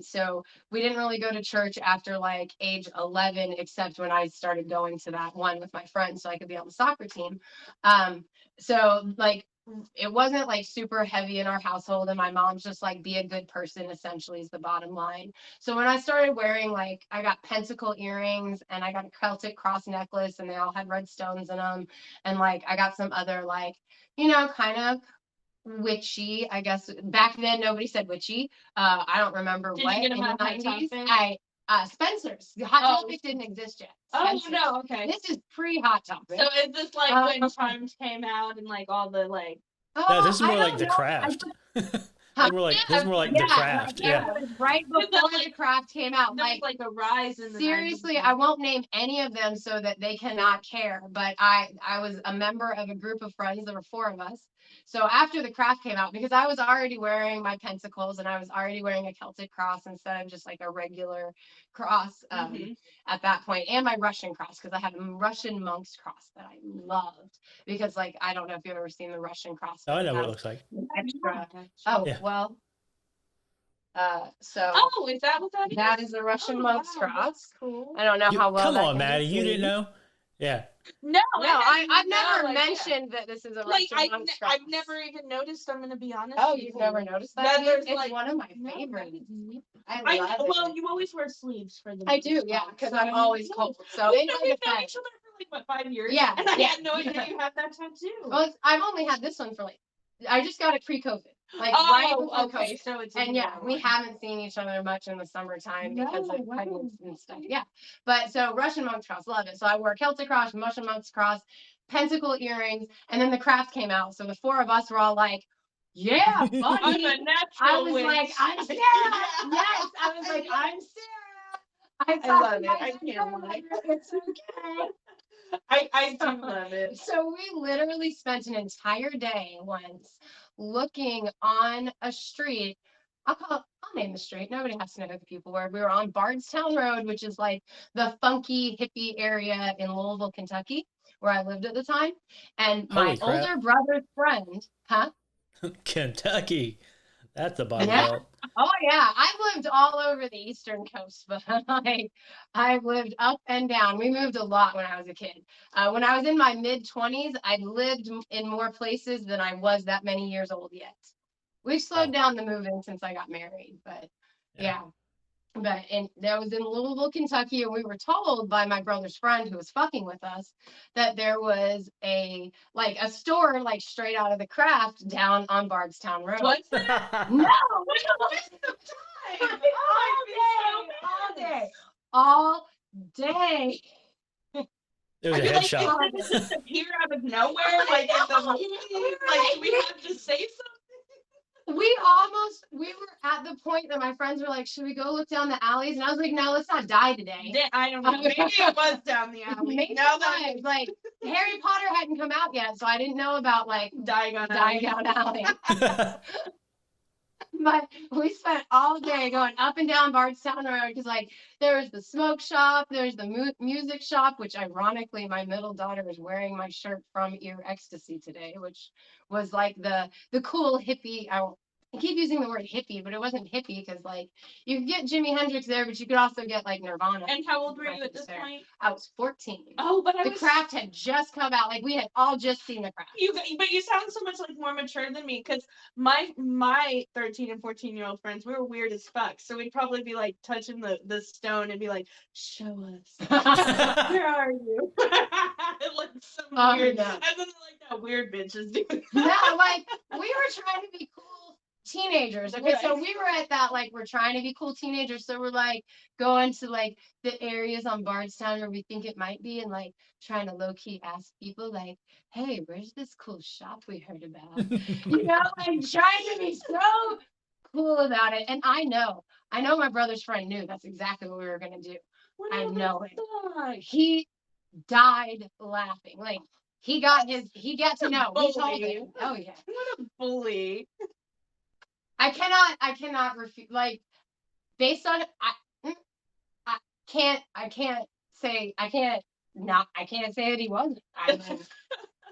So we didn't really go to church after like age 11, except when I started going to that one with my friends so I could be on the soccer team. So like it wasn't like super heavy in our household, and my mom's just like be a good person essentially is the bottom line. So when I started wearing like I got pentacle earrings and I got a Celtic cross necklace and they all had red stones in them, and like I got some other like kind of witchy, I guess. Back then nobody said witchy. I don't remember Did what you get in them the at Hot 90s. Topic? Spencer's. The Hot Oh. Topic didn't exist yet. Oh Spencer's. no, okay. This is pre-Hot Topic. So is this like when Charmed came out and like all the like? No, this is more I like don't the know. craft. Huh? More like this is more like the craft. Yeah, Yeah. it was right before the craft came out. There was like a rise in the seriously, 90s. I won't name any of them so that they cannot care. But I was a member of a group of friends. There were 4 of us. So after the craft came out, because I was already wearing my pentacles and I was already wearing a Celtic cross instead of just like a regular cross at that point, and my Russian cross, because I had a Russian monk's cross that I loved. Because like I don't know if you've ever seen the Russian cross. Oh, I but know it what it has looks like. extra. Oh, Oh Yeah. well. So oh, is that what that is? that is a Russian monk's wow, cross. that's cool. I don't know how well Come that on, can be Maddie. You didn't seen. know? Yeah. No, I've never idea. mentioned that this is a Like Russian monk's cross. I've never even noticed. I'm gonna be honest. Oh, with you've you. never noticed that? That there's It's like one of my no, favorites. I I love well, it. you always wear sleeves for the. I do, yeah, because I'm always cold. So we in know my we've known defense, each other for like what 5 years. Yeah, and I yeah. had no idea you had that tattoo. well, I've only had this one for like, I just got it pre-COVID, like right before okay, COVID. so it's And yeah, we haven't seen each other much in the summertime because No, of wow. pregnancy and stuff. Yeah, but so Russian monk's cross, love it. So I wore Celtic cross, Russian monk's cross, pentacle earrings, and then the craft came out. So the 4 of us were all like, "Yeah, buddy." I'm a natural I was witch. like, "I'm Sarah." Yes, I was like, "I'm Sarah." I love it. I can't lie. It's okay. I do love it. So we literally spent an entire day once looking on a street. I'll name the street. Nobody has to know who the people were. We were on Bardstown Road, which is like the funky hippie area in Louisville, Kentucky, where I lived at the time. And my Holy crap. older brother's friend, Kentucky. That's a Bible Yeah. Belt. Oh yeah, I've lived all over the Eastern Coast, but like I've lived up and down. We moved a lot when I was a kid. When I was in my mid-20s, I lived in more places than I was that many years old yet. We've slowed down the moving since I got married, but yeah. But that was in Louisville, Kentucky, and we were told by my brother's friend who was fucking with us that there was a store like straight out of the craft down on Bardstown Road. What's that? No, What's the time? all day. It was a I feel head like shop. did it just appear out of nowhere? Like in the like do we have to say something? We were at the point that my friends were like, should we go look down the alleys? And I was like, no, let's not die today. I don't know. Maybe it was down the alley. Maybe Now it was, like Harry Potter hadn't come out yet, so I didn't know about like Diagon Alley. But we spent all day going up and down Bardstown Road because like there was the smoke shop, there's the music shop, which ironically my middle daughter is wearing my shirt from Ear Ecstasy today, which was like the cool hippie. I keep using the word hippie, but it wasn't hippie because like you could get Jimi Hendrix there, but you could also get like Nirvana. And how old were you at this point? I was 14. Oh, but The Craft had just come out. Like we had all just seen the Craft. But you sound so much like more mature than me because my 13 and 14-year-old friends, we were weird as fuck. So we'd probably be like touching the stone and be like, "Show us, where are you?" Like some weird, no. and then like that weird bitches do. No, like we were trying to be cool teenagers. Okay, so we were at that like we're trying to be cool teenagers, so we're like going to like the areas on Bardstown where we think it might be, and like trying to low-key ask people like, hey, where's this cool shop we heard about? You know, like trying to be so cool about it. And I know my brother's friend knew that's exactly what we were gonna do. I know it. He died laughing. Like he got to know. We told him. Oh yeah. What a bully. I cannot refute, like, based on, I can't say that he wasn't. I mean,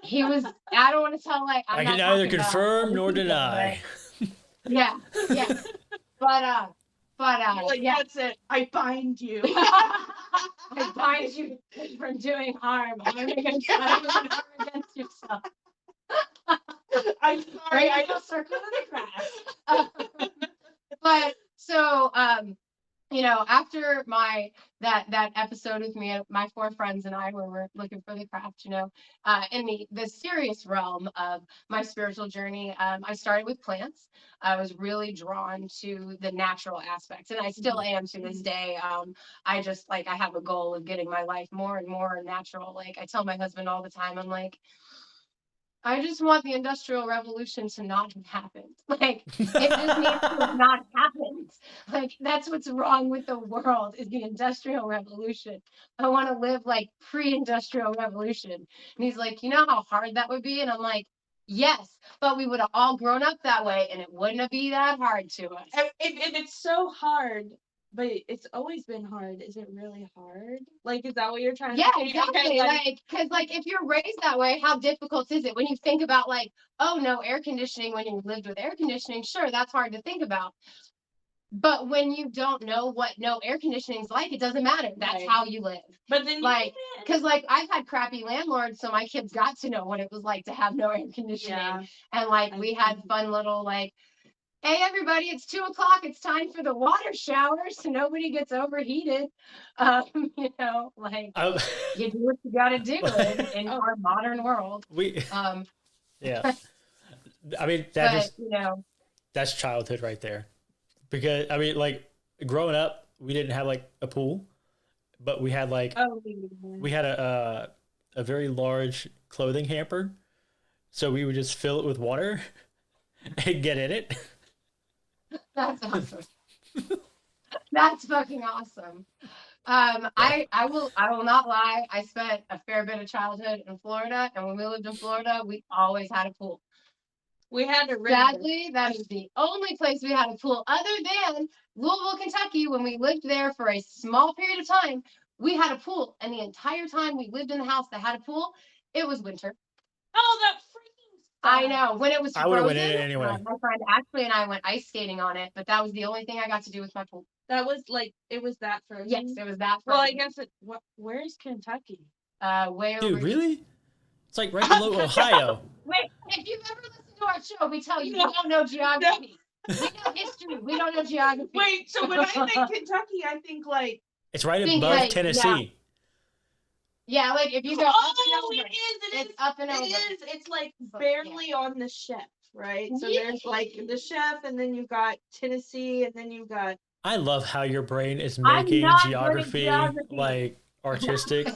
he was, I don't want to tell, like, I can neither confirm nor deny. Yeah. But, like, yeah. That's it. I bind you. I bind you from doing harm. Harm against yourself. I'm sorry. I just circle the grass. But so you know, after that episode with me, my 4 friends and I, where we're looking for the Craft, you know, in the serious realm of my spiritual journey, I started with plants. I was really drawn to the natural aspects, and I still am to this day. I just like I have a goal of getting my life more and more natural. Like I tell my husband all the time, I'm like, I just want the Industrial Revolution to not have happened. Like, it just needs to have not happened. Like, that's what's wrong with the world is the Industrial Revolution. I want to live like pre-Industrial Revolution. And he's like, you know how hard that would be? And I'm like, yes, but we would have all grown up that way and it wouldn't have been that hard to us. If it's so hard, but it's always been hard, is it really hard? Like, is that what you're trying to say? Yeah, exactly. Like, because like if you're raised that way, how difficult is it when you think about like, oh, no air conditioning when you lived with air conditioning? Sure, that's hard to think about. But when you don't know what no air conditioning is like, it doesn't matter. That's how you live. But then like, because like I've had crappy landlords, so my kids got to know what it was like to have no air conditioning. Yeah. And like we had fun little like, hey everybody, it's 2:00. It's time for the water shower, so nobody gets overheated. You know, like you do what you got to do in our modern world. Yeah. I mean, that's childhood right there. Because I mean, like growing up, we didn't have like a pool, but we had like we had a very large clothing hamper, so we would just fill it with water and get in it. That's awesome. That's fucking awesome. I will not lie. I spent a fair bit of childhood in Florida, and when we lived in Florida, we always had a pool. We had a river. Sadly, that is the only place we had a pool other than Louisville, Kentucky. When we lived there for a small period of time, we had a pool. And the entire time we lived in the house that had a pool, it was winter. Oh, that freaking stuff. I know. When it was frozen, I would have went in it anyway. My friend Ashley and I went ice skating on it, but that was the only thing I got to do with my pool. That was like, it was that frozen? Yes, it was that frozen. Well, I guess where's Kentucky? Way over. Dude, really? It's like right below Ohio. Wait, if you've ever listened to our show, we tell you we don't know geography. We know history. We don't know geography. Wait, so when I think Kentucky, I think like it's right above Tennessee. Yeah, like if you go up and over, it's up and over. It's like barely on the chef, right? So there's like the chef, and then you've got Tennessee, and then you've got. I love how your brain is making geography like artistic.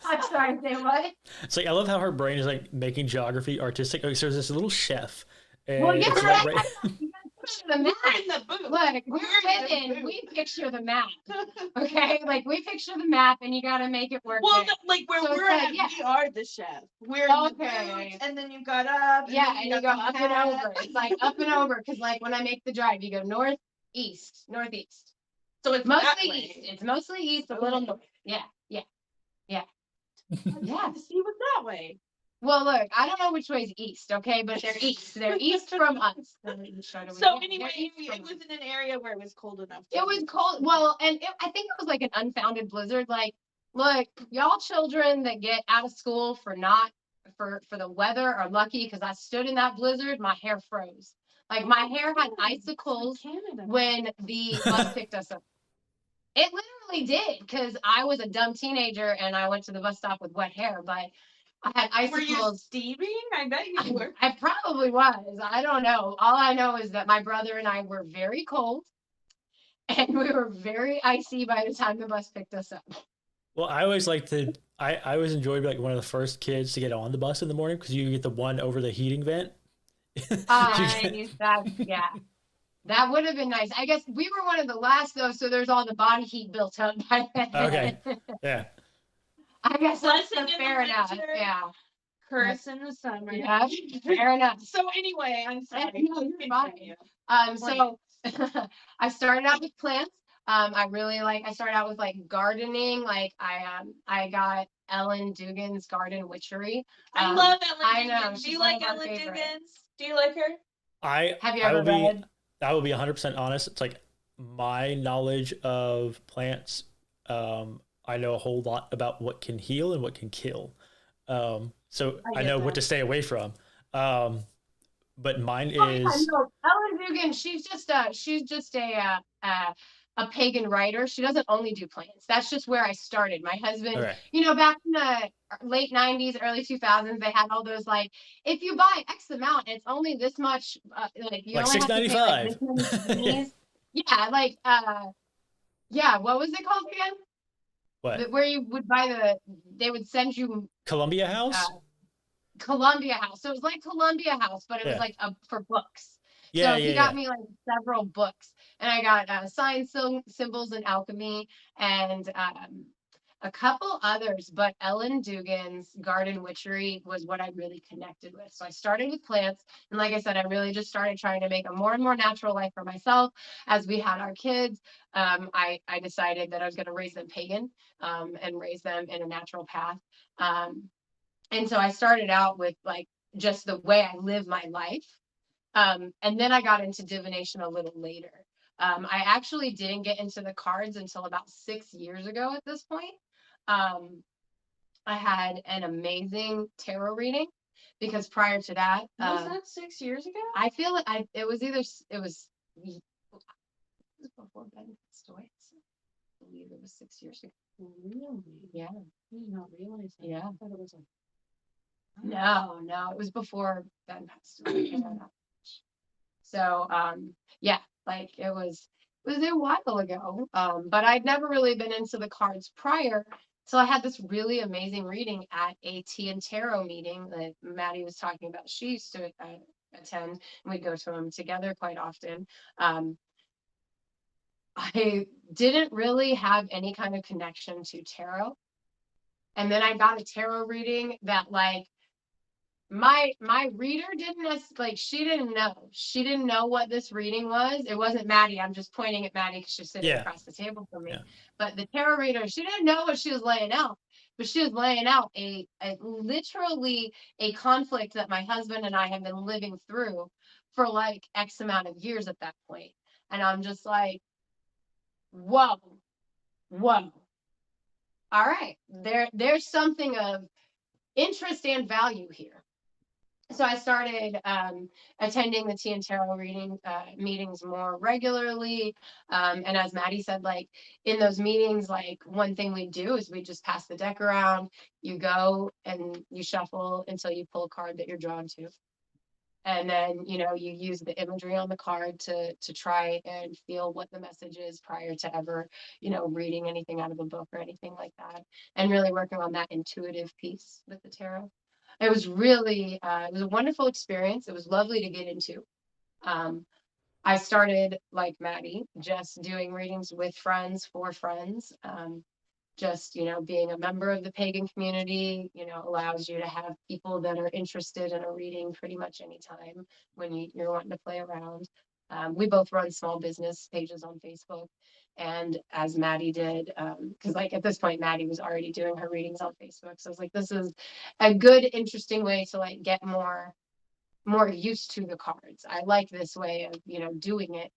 I'm sorry, say what? It's like I love how her brain is like making geography artistic. Okay, so there's this little chef. And well, yeah, it's right. In the booth. look, we're women. We picture the map. Okay, like we picture the map, and you got to make it work. Well, there. like where So it's we're like, at, yeah. we are the chef. We're in the Okay. boots, and then you got up. Yeah, then and you go got up the and hat. over. It's like up and over, because like when I make the drive, you go northeast. So it's that Mostly way. east. It's mostly east, a little north. Yeah. Yeah, see what's that way. Well, look, I don't know which way is east, okay, but they're east. They're east from us. So Yeah, anyway, they're east it from was us. in an area where it was cold enough. It was cold. Well, and I think it was like an unfounded blizzard. Like, look, y'all children that get out of school for the weather are lucky, because I stood in that blizzard, my hair froze. Like my hair had icicles when the bus picked us up. It literally did, because I was a dumb teenager and I went to the bus stop with wet hair, but I had icicles. Were you steaming? I bet you were. I probably was. I don't know. All I know is that my brother and I were very cold, and we were very icy by the time the bus picked us up. Well, I always like to. I always enjoyed like one of the first kids to get on the bus in the morning because you get the one over the heating vent. Yeah. That would have been nice. I guess we were one of the last though, so there's all the body heat built up by then. Okay. Yeah. I guess that's Blessing in the fair enough. winter. Yeah. Curse in the summer. Yeah. Fair enough. So anyway, I'm sorry. No, you're fine. So I started out with plants. I started out with like gardening. Like I got Ellen Dugan's Garden Witchery. I love Ellen I know. Dugan. Do you like Ellen Dugan's? Do you like her? Have you I ever will be read? I will be 100% honest. It's like my knowledge of plants. I know a whole lot about what can heal and what can kill. So I know what to stay away from. But mine is No, Ellen Dugan. She's just a pagan writer. She doesn't only do plants. That's just where I started. My husband, okay. Back in the late 90s, early 2000s, they had all those like, if you buy X amount, it's only this much. Like you Like only have to pay like $6.95. this many pennies. Yeah, like yeah. What was it called again? What? Where you would buy they would send you Columbia House? Columbia House. So it was like Columbia House, but it was like for books. Yeah, so he got me like several books, and I got science symbols and alchemy, and a couple others. But Ellen Dugan's Garden Witchery was what I really connected with. So I started with plants, and like I said, I really just started trying to make a more and more natural life for myself. As we had our kids, I decided that I was going to raise them pagan, and raise them in a natural path. And so I started out with like just the way I live my life. And then I got into divination a little later. I actually didn't get into the cards until about 6 years ago at this point. I had an amazing tarot reading, because prior to that, was that 6 years ago? I feel like it was before Ben passed away. So I believe it was 6 years ago. Really? Yeah. I did not realize that. Yeah. I thought it was like. No, it was before Ben passed away. So yeah, like it was a while ago. But I'd never really been into the cards prior. So I had this really amazing reading at a tea and tarot meeting that Maddie was talking about. She used to attend, and we'd go to them together quite often. I didn't really have any kind of connection to tarot. And then I got a tarot reading that like my reader she didn't know what this reading was. It wasn't Maddie. I'm just pointing at Maddie because she's sitting across the table from me. But the tarot reader, she didn't know what she was laying out, but she was laying out literally a conflict that my husband and I have been living through for like X amount of years at that point. And I'm just like, whoa. All right, there's something of interest and value here. So I started attending the tea and tarot reading meetings more regularly. And as Maddie said, like in those meetings, like one thing we do is we just pass the deck around. You go and you shuffle until you pull a card that you're drawn to. And then, you use the imagery on the card to try and feel what the message is prior to ever, reading anything out of a book or anything like that. And really working on that intuitive piece with the tarot. It was really, it was a wonderful experience. It was lovely to get into. I started, like Maddie, just doing readings with friends, for friends. Just, being a member of the pagan community, allows you to have people that are interested in a reading pretty much anytime when you're wanting to play around. We both run small business pages on Facebook. And as Maddie did, because like at this point, Maddie was already doing her readings on Facebook. So I was like, this is a good, interesting way to like get more used to the cards. I like this way of, doing it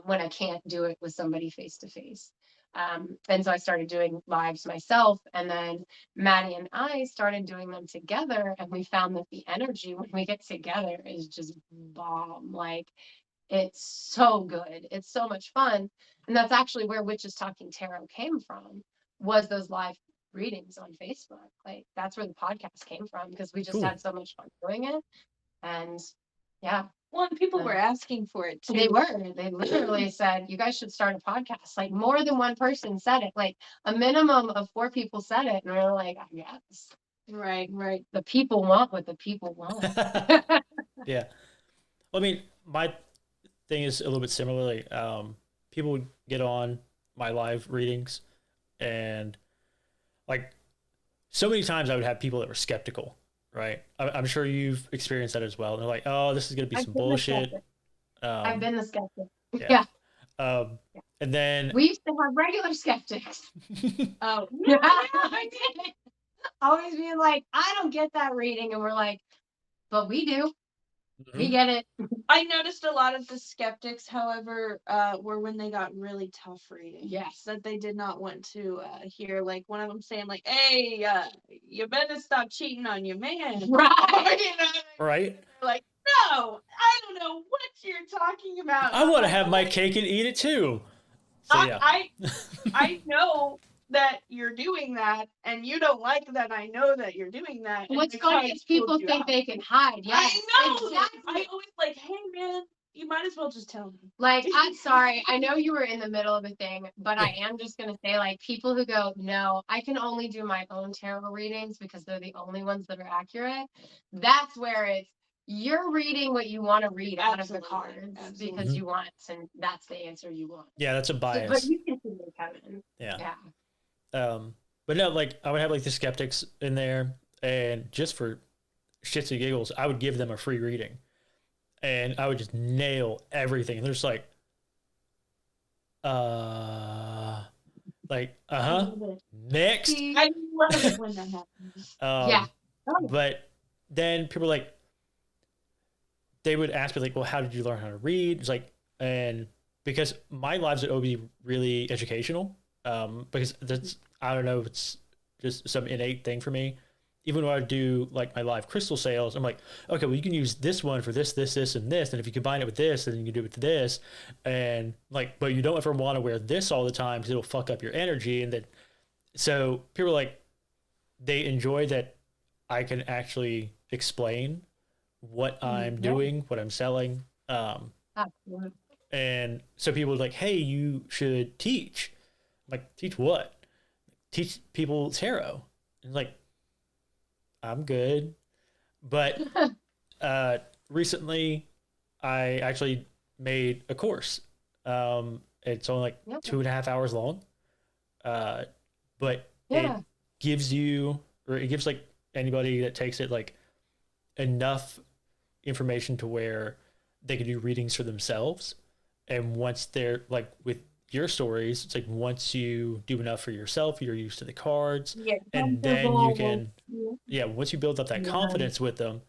when I can't do it with somebody face to face. And so I started doing lives myself, and then Maddie and I started doing them together, and we found that the energy when we get together is just bomb. Like, it's so good. It's so much fun. And that's actually where Witches Talking Tarot came from, was those live readings on Facebook. Like, that's where the podcast came from, because we just Cool. had so much fun doing it. And yeah. Well, and people were asking for it too. They literally said, you guys should start a podcast. Like, more than one person said it. Like, a minimum of 4 people said it. And we were like, I guess. Right. The people want what the people want. Yeah. Well, I mean, my thing is a little bit similarly. People would get on my live readings, and like so many times I would have people that were skeptical, right? I'm sure you've experienced that as well. And they're like, oh, this is going to be some bullshit. I've been the skeptic. Yeah. And then we used to have regular skeptics. Oh, yeah, I did. Always being like, I don't get that reading. And we're like, but we do. We get it. I noticed a lot of the skeptics, however, were when they got really tough readings. Yes. That they did not want to hear, like one of them saying, like, "Hey, you better stop cheating on your man." Right. Right. Like, no, I don't know what you're talking about. I want to have my cake and eat it too. So yeah. I know that you're doing that, and you don't like that. I know that you're doing that. What's funny is people think they can hide. Yeah, I know. exactly. I always like, hey man, you might as well just tell me. Like, I'm sorry. I know you were in the middle of a thing, but I am just gonna say, like, people who go, no, I can only do my own tarot readings because they're the only ones that are accurate. That's where it's, you're reading what you want to read out of the cards because you want, and that's the answer you want. Yeah, that's a bias. But you continue, Kevin. Yeah. But no, like I would have like the skeptics in there, and just for shits and giggles, I would give them a free reading, and I would just nail everything. And they're just like, next. I love it when that happens. Yeah. But then people were like, they would ask me like, well, how did you learn how to read? It's like, and because my lives would always be really educational, because that's, I don't know, it's just some innate thing for me. Even when I do like my live crystal sales, I'm like, okay, well, you can use this one for this, this, this, and this. And if you combine it with this, then you can do it with this. And like, but you don't ever want to wear this all the time because it'll fuck up your energy. And then, so people are like, they enjoy that I can actually explain what I'm doing, what I'm selling. And so people are like, hey, you should teach. I'm like, teach what? Teach people tarot. And like, I'm good. But recently I actually made a course. It's only like 2.5 hours long. But it gives you, or it gives like anybody that takes it like enough information to where they can do readings for themselves. And once they're like with your stories, it's like once you do enough for yourself, you're used to the cards, and then you can, once you build up that confidence with them.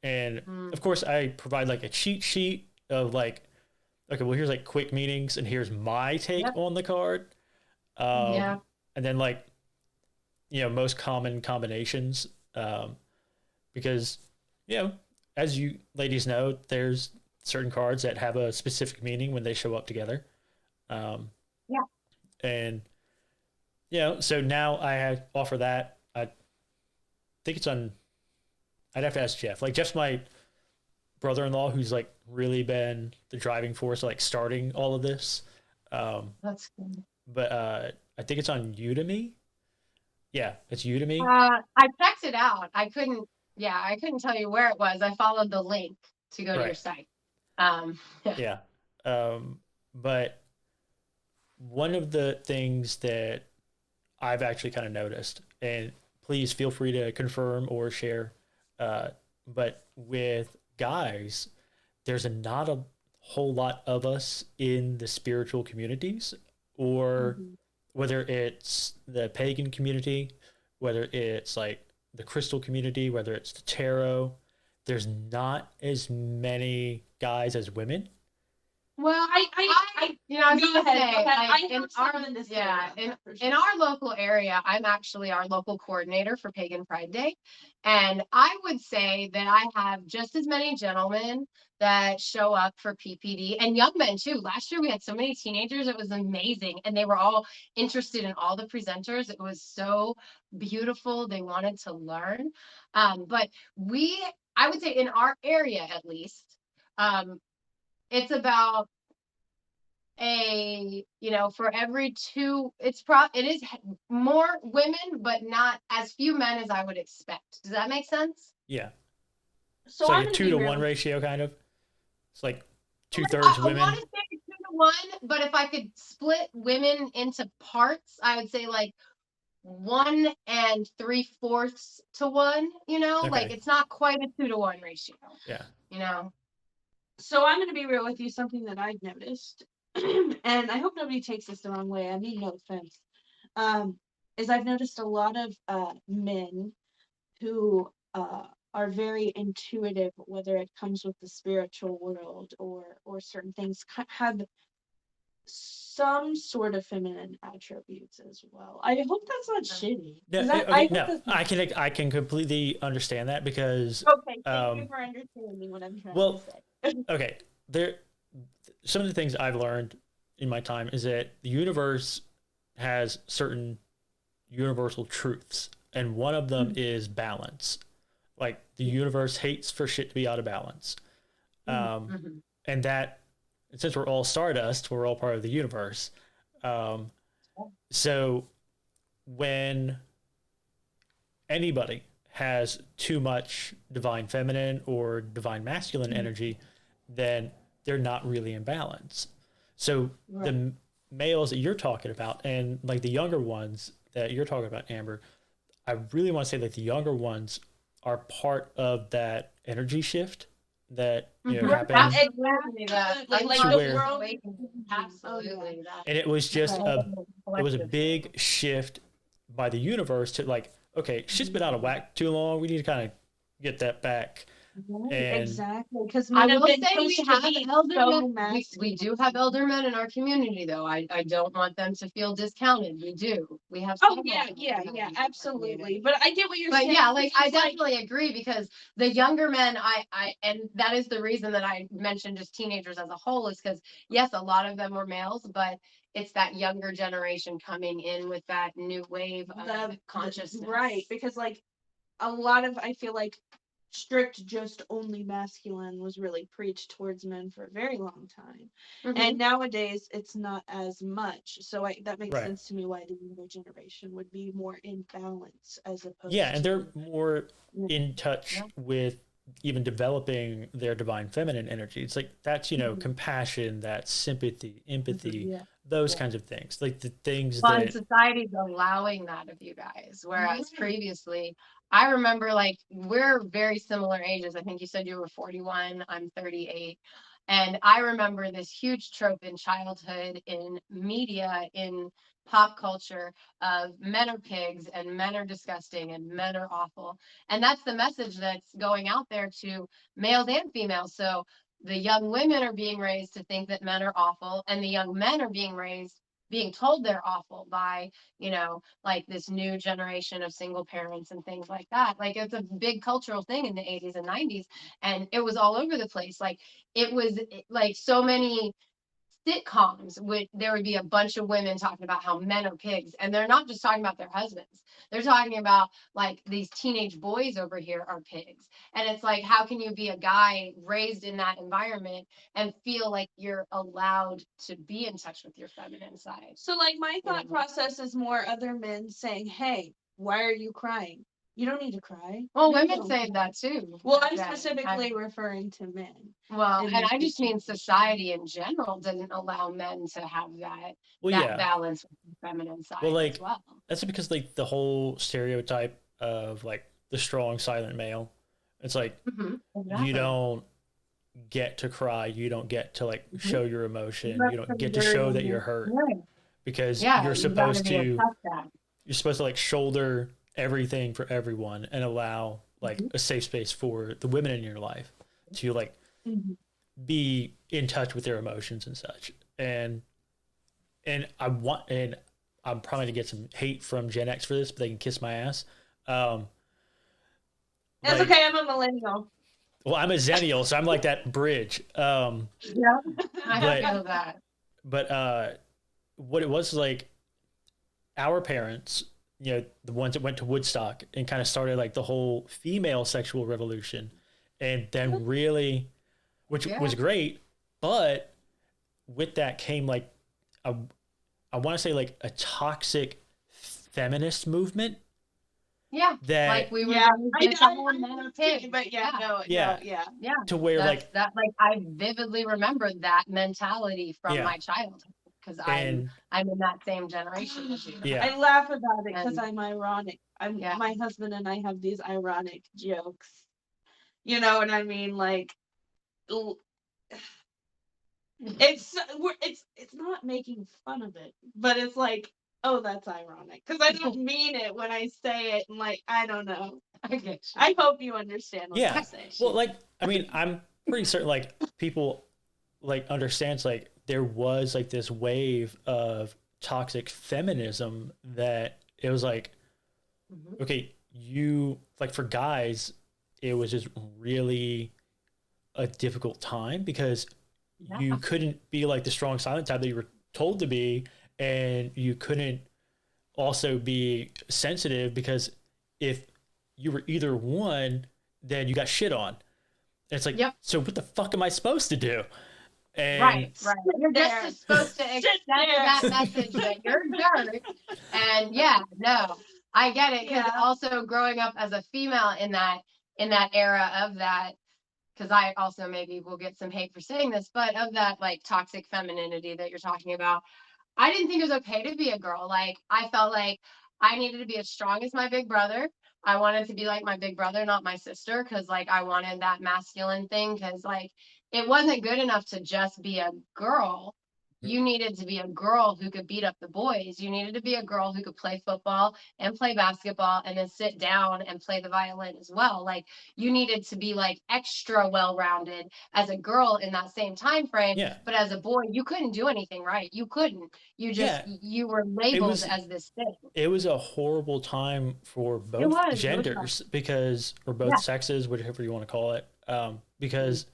And of course I provide like a cheat sheet of like, okay, well, here's like quick meanings and here's my take on the card. And then like, most common combinations, because, as you ladies know, there's certain cards that have a specific meaning when they show up together. And so now I offer that. I think it's on, I'd have to ask Jeff. Like, Jeff's my brother-in-law who's like really been the driving force like starting all of this. That's good. But I think it's on Udemy. Yeah, it's Udemy. I checked it out. I couldn't tell you where it was. I followed the link to go to your site. But one of the things that I've actually kind of noticed, and please feel free to confirm or share, but with guys, there's not a whole lot of us in the spiritual communities, or Mhm. whether it's the pagan community, whether it's like the crystal community, whether it's the tarot, there's not as many guys as women. Well, I was Go gonna ahead, say, go ahead. like I in have our, something to say yeah, about in that for in sure. our local area, I'm actually our local coordinator for Pagan Pride Day, and I would say that I have just as many gentlemen that show up for PPD and young men too. Last year we had so many teenagers; it was amazing, and they were all interested in all the presenters. It was so beautiful. They wanted to learn, but I would say in our area at least. It's about for every two, it is more women, but not as few men as I would expect. Does that make sense? Yeah. So It's like I'm a going to two be to real one with ratio, kind of. It's like two Like, thirds I want women. to say 2 to 1, but if I could split women into parts, I would say like 1 and 3/4 to 1. Like Okay. it's not quite a 2 to 1 ratio. Yeah. You know. So I'm going to be real with you, something that I've noticed, and I hope nobody takes this the wrong way. I mean, no offense. Um, is I've noticed a lot of men who are very intuitive, whether it comes with the spiritual world or certain things, have some sort of feminine attributes as well. I hope that's not shitty. No, I okay, hope no, that's not. I can completely understand that because, Okay, thank you um, for understanding what I'm trying to well, say. okay, there, some of the things I've learned in my time is that the universe has certain universal truths, and one of them is balance. Like the universe hates for shit to be out of balance, um, Mhm. and that since we're all stardust, we're all part of the universe. Um, so when anybody has too much divine feminine or divine masculine energy, then they're not really in balance. So Right. the males that you're talking about and like the younger ones that you're talking about, Amber, I really want to say that the younger ones are part of that energy shift that happens Absolutely that. Absolutely, like to the where world. Absolutely that. and it was just Right. it was a Collective thing. big shift by the universe to like, okay, shit's been out of whack too long, we need to kind of get that back. Right, And exactly. Because I men have will been say pushed we to have be elder so men. We do have masculine. elder men in our community, though. I don't want them to feel discounted. We do. We have Oh several yeah, elder yeah, men yeah, in our absolutely. community. But I get what you're But saying. yeah, like I It's like, definitely agree because the younger men, and that is the reason that I mentioned just teenagers as a whole is because yes, a lot of them were males, but it's that younger generation coming in with that new wave of consciousness. right, because like a lot of, I feel like strict just only masculine was really preached towards men for a very long time, and Mhm. nowadays it's not as much. So that makes right, sense to me why the younger generation would be more in balance as yeah, opposed and they're to. more in touch Yeah. with even developing their divine feminine energy. It's like that's Mhm. compassion, that sympathy, empathy, Yeah. those Yeah. kinds of things, like the things Well, and that society's allowing that of you guys, whereas Right. previously, I remember like we're very similar ages. I think you said you were 41, I'm 38. And I remember this huge trope in childhood, in media, in pop culture of men are pigs and men are disgusting and men are awful. And that's the message that's going out there to males and females. So the young women are being raised to think that men are awful, and the young men are being told they're awful by, like this new generation of single parents and things like that. Like it's a big cultural thing in the 80s and 90s, and it was all over the place. Like it was like so many sitcoms there would be a bunch of women talking about how men are pigs, and they're not just talking about their husbands. They're talking about like these teenage boys over here are pigs, and it's like how can you be a guy raised in that environment and feel like you're allowed to be in touch with your feminine side? So like my thought process is more other men saying, "Hey, why are you crying? You don't need to cry. Well, No, you women don't say cry. that too. Well, I'm that specifically referring to men. Well, in and this I just mean situation. society in general doesn't allow men to have Well, that yeah. balance with the feminine side Well, as like well. that's because like the whole stereotype of like the strong silent male. It's like you Exactly. don't get to cry, you don't get to like show your emotion, you don't get to You're- show that you're hurt Right. because Yeah, you're you gotta supposed be a to tough guy. you're supposed to like shoulder everything for everyone and allow like a safe space for the women in your life to like Mhm. be in touch with their emotions and such. And I'm probably gonna get some hate from Gen X for this, but they can kiss my ass. It's like, okay. I'm a millennial. well, I'm a Zennial, so I'm like that bridge. Yeah, I But- feel that. But what it was like, our parents, the ones that went to Woodstock and kind of started like the whole female sexual revolution, and then really, which Yeah. was great, but with that came like I want to say like a toxic feminist movement Yeah, that like we were. Yeah, raised I with all men are too, pigs. but yeah, no, Yeah. no, yeah. Yeah, to where that's like that. Like I vividly remember that mentality from Yeah. my childhood because and I'm in that same generation as you. yeah I laugh about it because And- I'm ironic. Yeah. My husband and I have these ironic jokes. You know what I mean? Like, it's not making fun of it, but it's like, oh, that's ironic because I don't mean it when I say it, and like, I don't know. I get you. I hope you understand what Yeah. I'm saying. well, like I mean, I'm pretty certain like people like understands like there was like this wave of toxic feminism that it was like, Mhm. okay, you like for guys it was just really a difficult time because Yeah. you couldn't be like the strong silent type that you were told to be, and you couldn't also be sensitive because if you were either one, then you got shit on. And it's like, Yep. so what the fuck am I supposed to do? And Right. You're there. just supposed to accept there. that message that you're a jerk. And yeah, no, I get it. Because Yeah. also growing up as a female in that era of that, because I also maybe will get some hate for saying this, but of that like toxic femininity that you're talking about, I didn't think it was okay to be a girl. Like I felt like I needed to be as strong as my big brother. I wanted to be like my big brother, not my sister, because like I wanted that masculine thing. Because like it wasn't good enough to just be a girl. You needed to be a girl who could beat up the boys. You needed to be a girl who could play football and play basketball and then sit down and play the violin as well. Like you needed to be like extra well-rounded as a girl in that same time frame. Yeah. But as a boy, you couldn't do anything right. You couldn't. You just you were labeled was- as this thing. it was a horrible time for both was, it was genders because, or both Yeah. sexes, whatever you want to call it, because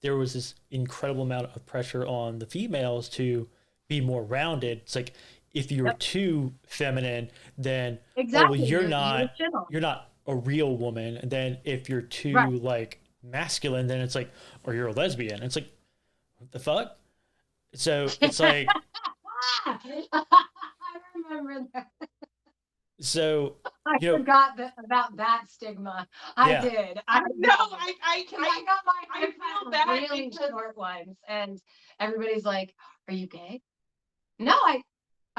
there was this incredible amount of pressure on the females to be more rounded. It's like if you were Yep. too feminine, then Exactly. you're You not were shit on. you're not a real woman. And then if you're too Right. like masculine, then it's like, or you're a lesbian. It's like, what the fuck? So it's like, I remember that. so I You know- forgot about that stigma. I Yeah. did. I know. I got my I feel haircut bad really because- short ones, and everybody's like, "Are you gay?" No, I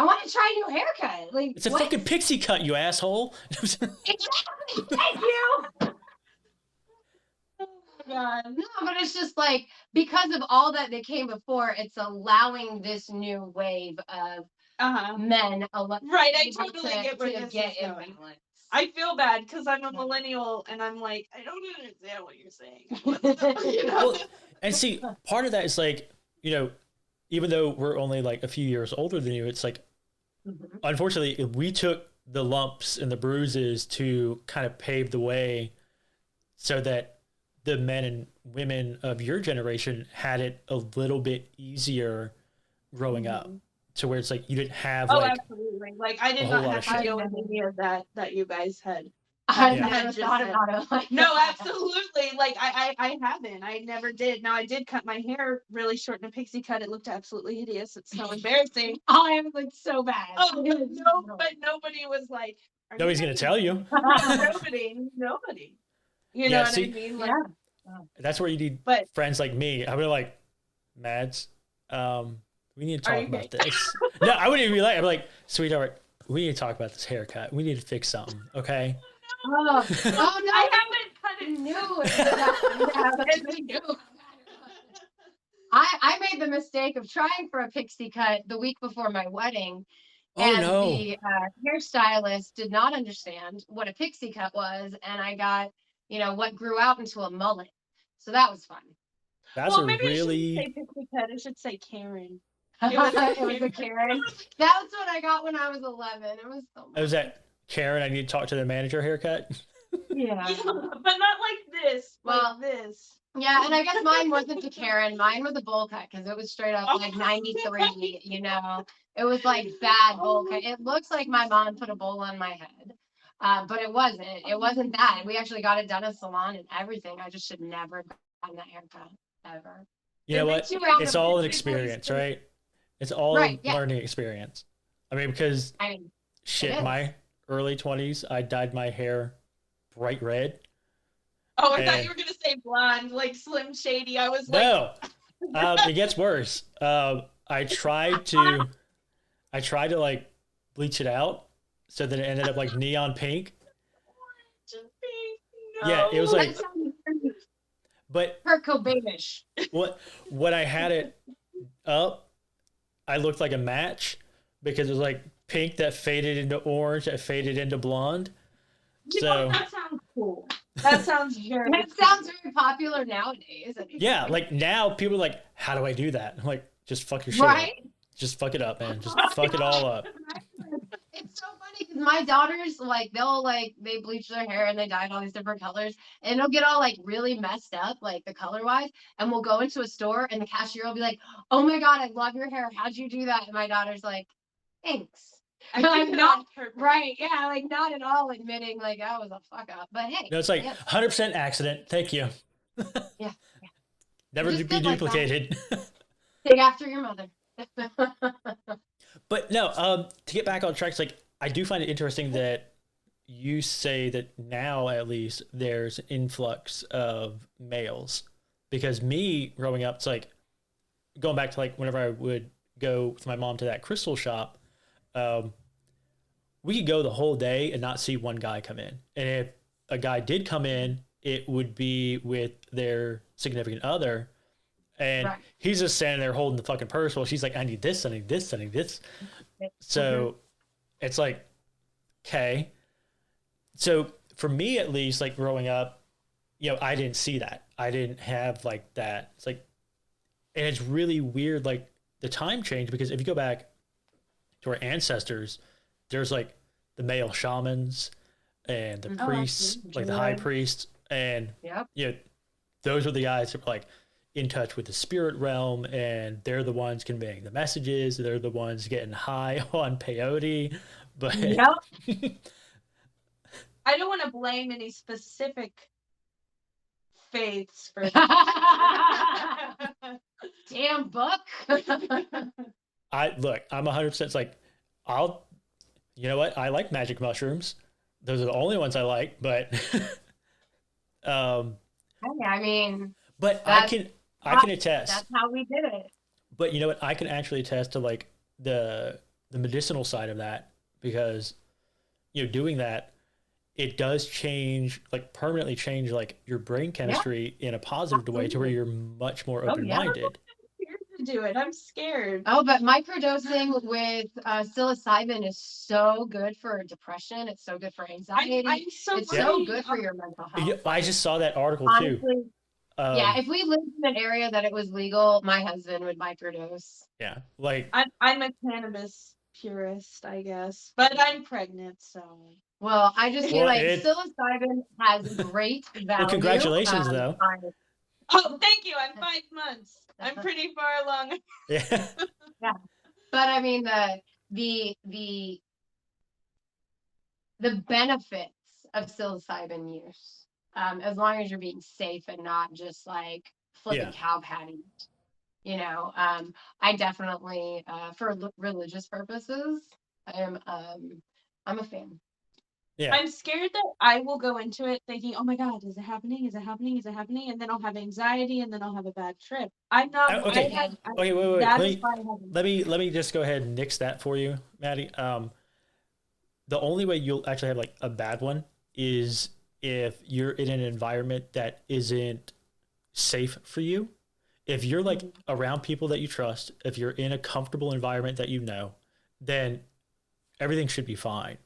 want to try a new haircut. Like it's a what? fucking pixie cut, you asshole. Exactly. Thank you. Oh my God. No, but it's just like because of all that they came before, it's allowing this new wave of men. Right, I able totally get where this get is going. imbalance. I feel bad because I'm a millennial and I'm like, I don't understand what you're saying. You know? Well, and see, part of that is like, even though we're only like a few years older than you, it's like, Mhm. unfortunately, we took the lumps and the bruises to kind of pave the way so that the men and women of your generation had it a little bit easier growing up, to where it's like you didn't have Oh, like absolutely. Like I did a whole not lot have of to deal with any of that you guys had. I Yeah. never thought about it like No, that. absolutely. Like I haven't. I never did. Now I did cut my hair really short in a pixie cut. It looked absolutely hideous. It's so embarrassing. Oh, it was like so bad. Oh It was no, so- but nobody was like, Are Nobody's you gonna tell you. nobody. You know Yeah, what see, I mean? Like, Yeah. that's where you need but friends like me. I would be like, Mads, we need to are talk you about gay? this. No, I wouldn't even be like, I'm like, sweetheart, we need to talk about this haircut. We need to fix something, okay? Oh, oh no, I haven't cut I it. knew it. I knew. I made the mistake of trying for a pixie cut the week before my wedding, Oh and no, the hairstylist did not understand what a pixie cut was, and I got, what grew out into a mullet. So that was fun. that's a Well, maybe I shouldn't really. say pixie cut. I should say Karen. It was was a Karen. That's what I got when I was 11. It was so It was much. that Karen. I need to talk to the manager haircut. Yeah. But not like this. Well, like this. Yeah, and I guess mine wasn't a Karen. Mine was a bowl cut because it was straight up like 93, It was like bad bowl cut. It looks like my mom put a bowl on my head. But it wasn't. It wasn't that. We actually got it done at salon and everything. I just should never have gotten that haircut ever. You know It what? makes you out It's of all an this big experience, place. right? It's all Right, a yeah. learning experience. I mean, because I mean, shit, is. my early 20s, I dyed my hair bright red. Oh, I thought And- you were gonna say blonde, like Slim Shady. I was like, No, it gets worse. I tried to, like bleach it out, so that it ended up like neon pink. just be Yeah, it was like, that sounds very but Kurt Cobainish. when I had it up, I looked like a match because it was like pink that faded into orange, that faded into blonde. So that sounds cool. That sounds very. That sounds very popular nowadays. yeah, like now people are like, how do I do that? I'm like, just fuck your shit up. Right? Just fuck it up, man. Just fuck it all up. It's so funny because my daughters they bleach their hair and they dye it all these different colors and it'll get all like really messed up like the color wise, and we'll go into a store and the cashier will be like, oh my god, I love your hair, how'd you do that? And my daughter's like, thanks. I I'm did not on purpose. right, yeah, like not at all admitting like I was a fuck up, but hey, No, it's like yes. 100% accident. Thank you. Yeah. Never Just to be good like that. duplicated. Take after your mother. But no, to get back on track, it's like I do find it interesting that you say that now at least there's an influx of males. Because me growing up, it's like going back to like whenever I would go with my mom to that crystal shop, we could go the whole day and not see one guy come in. And if a guy did come in, it would be with their significant other. And Right. he's just standing there holding the fucking purse while she's like, I need this, I need this, I need this. So it's like, okay. So for me, at least, like growing up, I didn't see that. I didn't have like that. It's like, and it's really weird, like the time change, because if you go back to our ancestors, there's like the male shamans and the priests, like the high priests, and Yep. those are the guys that were like in touch with the spirit realm, and they're the ones conveying the messages. They're the ones getting high on peyote. But Yep. I don't want to blame any specific faiths for Damn book. I'm 100%. It's like, you know what? I like magic mushrooms. Those are the only ones I like, but, I mean, but I can attest. that's how we did it. But you know what? I can actually attest to like the medicinal side of that, because doing that, it does change, like permanently change like your brain chemistry in a positive way to where you're much more open-minded. I'm scared to do it. I'm scared. Oh, but microdosing with psilocybin is so good for depression. It's so good for anxiety. I'm so It's so worried. good for your mental health. Yeah, I just saw that article too. Honestly, yeah, if we lived in an area that it was legal, my husband would microdose. Yeah, like I'm a cannabis purist, I guess, but I'm pregnant, so. Well, I just feel Well, like psilocybin has great value. well, congratulations though. Oh, thank you. I'm 5 months. I'm pretty far along. Yeah. Yeah, but I mean the benefits of psilocybin use, as long as you're being safe and not just like flipping cow patties. I definitely, for religious purposes, I'm a fan. Yeah. I'm scared that I will go into it thinking, "Oh my God, is it happening? Is it happening? Is it happening?" And then I'll have anxiety, and then I'll have a bad trip. I'm not. I Okay. have. Okay. Wait. That is why I haven't. Let me just go ahead and nix that for you, Maddie. The only way you'll actually have like a bad one is if you're in an environment that isn't safe for you. If you're like around people that you trust, if you're in a comfortable environment that you know, then everything should be fine.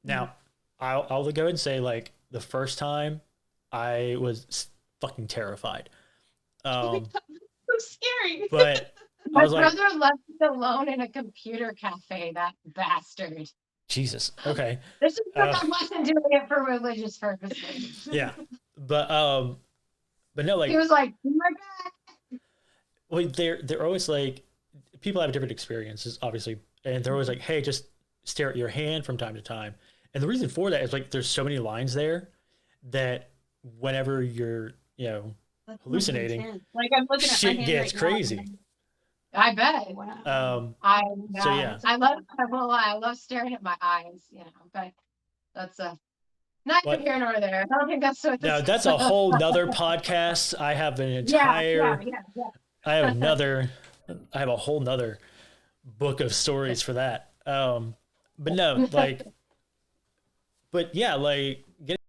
Now, I'll go ahead and say like the first time I was fucking terrified. Um, So scary. but I My was like, brother left me alone in a computer cafe. That bastard. Jesus, okay. This is because Uh, I wasn't doing it for religious purposes. yeah. But no, He like, was like, "Be right back." well, they're always like, people have different experiences, obviously, and they're always like, hey, just stare at your hand from time to time. And the reason for that is like there's so many lines there that whenever you're, That's hallucinating, intense. Like I'm looking at my shit hand gets right crazy. now. I bet. Wow. I So yeah. I won't lie, I love staring at my eyes, but that's neither What? here nor there. I don't think that's what No, this that's is. a whole nother podcast. I have an Yeah, entire yeah. I have another I have a whole nother book of stories for that. But no, like but yeah, like getting